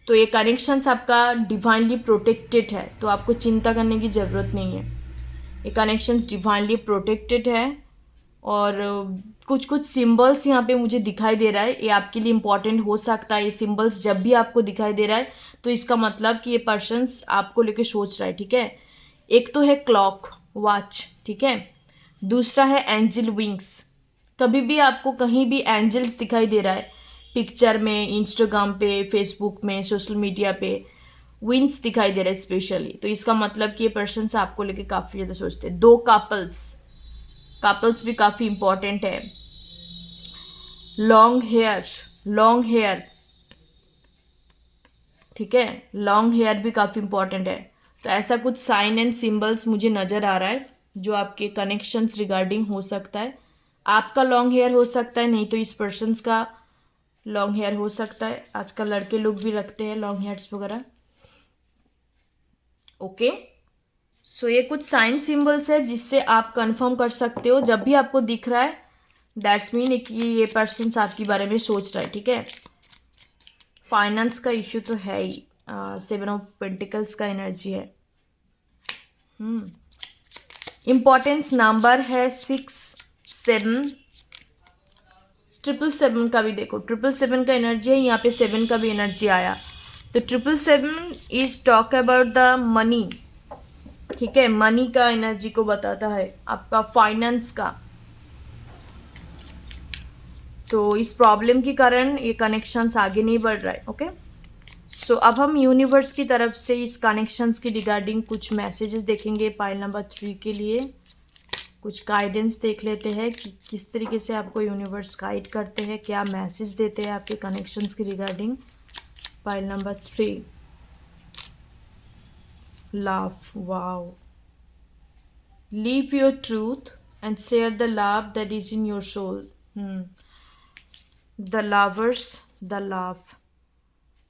तो ये कनेक्शंस आपका डिवाइनली प्रोटेक्टेड है, तो आपको चिंता करने की ज़रूरत नहीं है। ये कनेक्शंस डिवाइनली प्रोटेक्टेड है और कुछ कुछ सिंबल्स यहाँ पे मुझे दिखाई दे रहा है, ये आपके लिए इम्पॉर्टेंट हो सकता है। ये सिंबल्स जब भी आपको दिखाई दे रहा है तो इसका मतलब कि ये पर्सन्स आपको लेके सोच रहा है, ठीक है। एक तो है क्लॉक, वॉच, ठीक है। दूसरा है एंजल विंग्स। कभी भी आपको कहीं भी एंजल्स दिखाई दे रहा है, पिक्चर में, इंस्टाग्राम पे, फेसबुक में, सोशल मीडिया पे, विंस दिखाई दे रहा है स्पेशली, तो इसका मतलब कि ये पर्सन आपको लेके काफ़ी ज़्यादा सोचते हैं। 2 कपल्स, कपल्स भी काफ़ी इंपॉर्टेंट है। लॉन्ग हेयर, लॉन्ग हेयर, ठीक है, लॉन्ग हेयर भी काफ़ी इंपॉर्टेंट है। तो ऐसा कुछ साइन एंड सिंबल्स मुझे नज़र आ रहा है जो आपके कनेक्शंस रिगार्डिंग हो सकता है। आपका लॉन्ग हेयर हो सकता है, नहीं तो इस पर्सन्स का लॉन्ग हेयर हो सकता है। आजकल लड़के लोग भी रखते हैं लॉन्ग हेयर्स वगैरह। ओके, सो ये कुछ साइन सिंबल्स है जिससे आप कंफर्म कर सकते हो जब भी आपको दिख रहा है, दैट्स मीन कि ये पर्सन आपके बारे में सोच रहा है, ठीक है। फाइनेंस का इश्यू तो है ही, 7 ऑफ पेंटिकल्स का एनर्जी है। इम्पॉर्टेंस नंबर है 6, 7, 777 का भी देखो, 777 का एनर्जी है, यहाँ पे 7 का भी एनर्जी आया। तो 777 is talk about the money, ठीक है, मनी का एनर्जी को बताता है, आपका फाइनेंस का। तो इस प्रॉब्लम के कारण ये कनेक्शंस आगे नहीं बढ़ रहा है। ओके, सो अब हम यूनिवर्स की तरफ से इस कनेक्शंस की रिगार्डिंग कुछ मैसेजेस देखेंगे पाइल नंबर 3 के लिए। कुछ गाइडेंस देख लेते हैं कि किस तरीके से आपको यूनिवर्स गाइड करते हैं, क्या मैसेज देते हैं आपके कनेक्शंस की regarding. Pile number 3, love, wow, live your truth and share the love that is in your soul. The lovers, the love.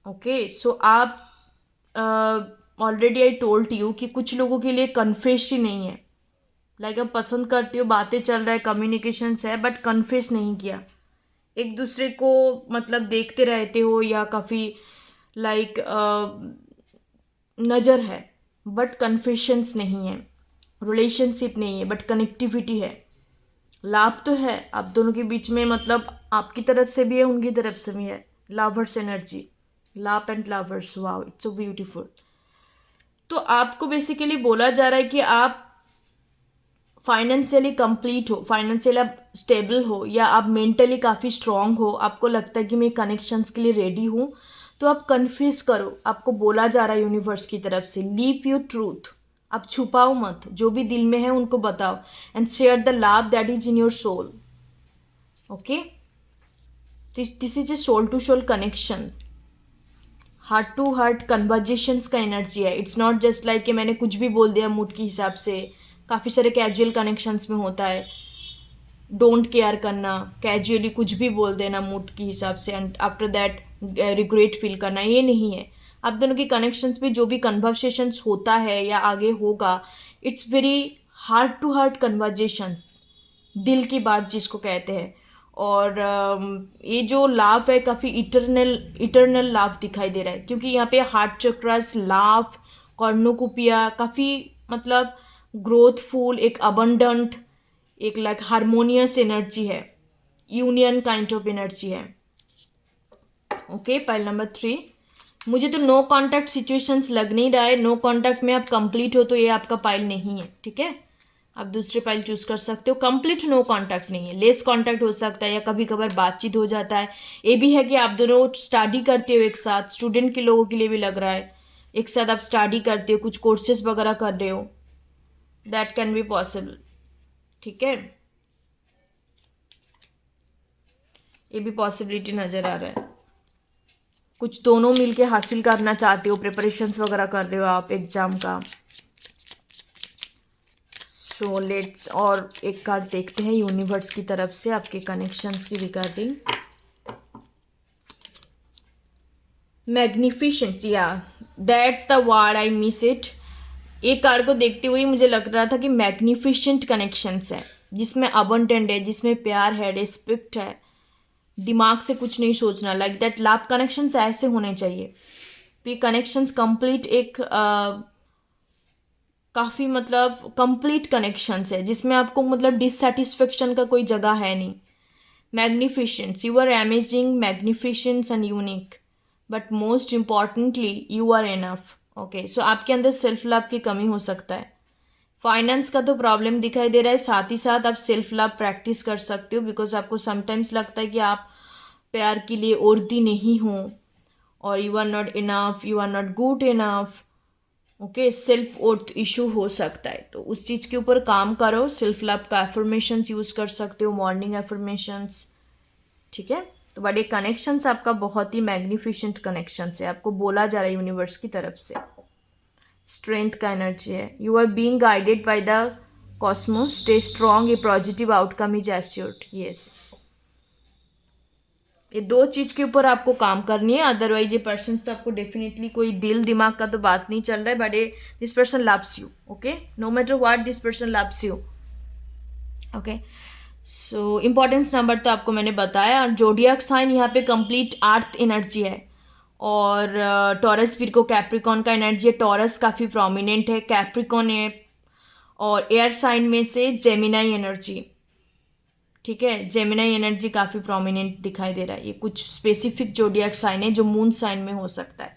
Okay, so आप ऑलरेडी आई टोल्ड यू कि कुछ लोगों के लिए कन्फेस ही नहीं है। लाइक आप पसंद करते हो, बातें चल रहा है, कम्युनिकेशंस है, बट कन्फेस नहीं किया एक दूसरे को, मतलब देखते रहते हो या काफ़ी लाइक नज़र है बट कन्फेशंस नहीं है, रिलेशनशिप नहीं है बट कनेक्टिविटी है। लाभ तो है आप दोनों के बीच में, मतलब आपकी तरफ से भी है, उनकी तरफ से भी है। Lovers energy, love and lovers, wow, it's so beautiful. तो आपको बेसिकली बोला जा रहा है कि आप फाइनेंशियली कंप्लीट हो, फाइनेंशियली आप स्टेबल हो, या आप मेंटली काफ़ी स्ट्रांग हो, आपको लगता है कि मैं कनेक्शंस के लिए रेडी हूँ, तो आप कन्फ्यूज करो। आपको बोला जा रहा है यूनिवर्स की तरफ से, लीव योर ट्रूथ, आप छुपाओ मत, जो भी दिल में है उनको बताओ, and share the love that is in your soul. Okay, this is a soul to soul connection, heart to heart conversations का एनर्जी है। इट्स नॉट जस्ट लाइक कि मैंने कुछ भी बोल दिया मूड के हिसाब से। काफ़ी सारे कैजुअल कनेक्शंस में होता है, डोंट केयर करना, कैजुअली कुछ भी बोल देना मूड के हिसाब से, and after that regret feel करना, ये नहीं है। आप दोनों की कनेक्शंस में जो भी कन्वर्सेशंस होता है या आगे होगा, it's very heart to heart conversations, दिल की बात जिसको कहते हैं। और ये जो लाव है काफ़ी इटरनल इटरनल लाव दिखाई दे रहा है, क्योंकि यहाँ पे हार्ट चक्रस, लाव, कॉर्नुकोपिया काफ़ी मतलब ग्रोथफुल, एक अबंडेंट, एक लाइक हारमोनियस एनर्जी है, यूनियन काइंड ऑफ एनर्जी है। ओके, पाइल नंबर 3, मुझे तो नो कॉन्टैक्ट सिचुएशंस लग नहीं रहा है। नो कॉन्टैक्ट में आप कंप्लीट हो तो ये आपका पाइल नहीं है, ठीक है। आप दूसरे पाइल चूज कर सकते हो। कंप्लीट नो कांटेक्ट नहीं है, लेस कांटेक्ट हो सकता है, या कभी कभार बातचीत हो जाता है। ये भी है कि आप दोनों स्टडी करते हो एक साथ, स्टूडेंट के लोगों के लिए भी लग रहा है एक साथ आप स्टडी करते हो, कुछ कोर्सेज वगैरह कर रहे हो, दैट कैन बी पॉसिबल, ठीक है। ये भी पॉसिबिलिटी नज़र आ रहा है। कुछ दोनों मिलके हासिल करना चाहते हो, प्रिपरेशंस वगैरह कर रहे हो आप एग्जाम का। सो लेट्स और एक कार्ड देखते हैं यूनिवर्स की तरफ से आपके कनेक्शंस की रिगार्डिंग। मैग्निफिसेंट, या that's the word, I miss it. एक कार्ड को देखते हुए मुझे लग रहा था कि मैग्निफिसेंट कनेक्शंस है, जिसमें अबंडेंट है, जिसमें प्यार है, रिस्पेक्ट है, दिमाग से कुछ नहीं सोचना, लाइक दैट। लव कनेक्शंस ऐसे होने चाहिए। तो ये कनेक्शंस कंप्लीट एक काफ़ी मतलब कंप्लीट कनेक्शंस है, जिसमें आपको मतलब डिससेटिस्फेक्शन का कोई जगह है नहीं। Magnificence, you are amazing, magnificence and unique, but most importantly you are enough. Okay, so आपके अंदर सेल्फ लव की कमी हो सकता है। फाइनेंस का तो प्रॉब्लम दिखाई दे रहा है, साथ ही साथ आप सेल्फ लव प्रैक्टिस कर सकते हो, बिकॉज आपको समटाइम्स लगता है कि आप प्यार के लिए वर्दी नहीं हो, और you are not enough, you are not good enough. Okay, self worth issue हो सकता है, तो उस चीज़ के ऊपर काम करो। सेल्फ लव का एफर्मेशंस यूज़ कर सकते हो, मॉर्निंग एफर्मेशंस। ठीक है, तो बट ये कनेक्शंस आपका बहुत ही मैग्निफिशेंट कनेक्शंस है, आपको बोला जा रहा है यूनिवर्स की तरफ से। स्ट्रेंथ का एनर्जी है, you are being guided by the cosmos, stay strong, ये positive outcome is assured. Yes, ये दो चीज़ के ऊपर आपको काम करनी है, अदरवाइज ये पर्सन तो आपको डेफिनेटली कोई दिल दिमाग का तो बात नहीं चल रहा है, बट ये this person loves you. Okay, no matter what, this person loves you. Okay, so importance number तो आपको मैंने बताया। और जोडियक साइन यहाँ पे कंप्लीट अर्थ एनर्जी है, और टॉरस विर्गो कैप्रिकॉन का एनर्जी है। टॉरस काफ़ी प्रोमिनेंट है, कैप्रिकॉन है, और एयर साइन में से जेमिनाई एनर्जी। ठीक है, जेमिनाई एनर्जी काफ़ी प्रोमिनेंट दिखाई दे रहा है। ये कुछ स्पेसिफिक जोडियक साइन है जो मून साइन में हो सकता है।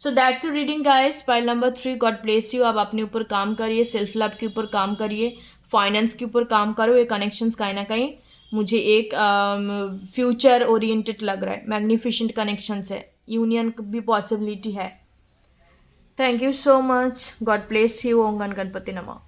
सो that's your reading guys, pile number 3। God bless you. आप अपने ऊपर काम करिए, सेल्फ लव के ऊपर काम करिए, फाइनेंस के ऊपर काम करो। ये कनेक्शंस कहीं ना कहीं मुझे एक फ्यूचर ओरिएंटेड लग रहा है, मैग्निफिशेंट कनेक्शंस है, यूनियन भी पॉसिबिलिटी है। Thank you so much, God bless you. ओम गण गणपति नमः।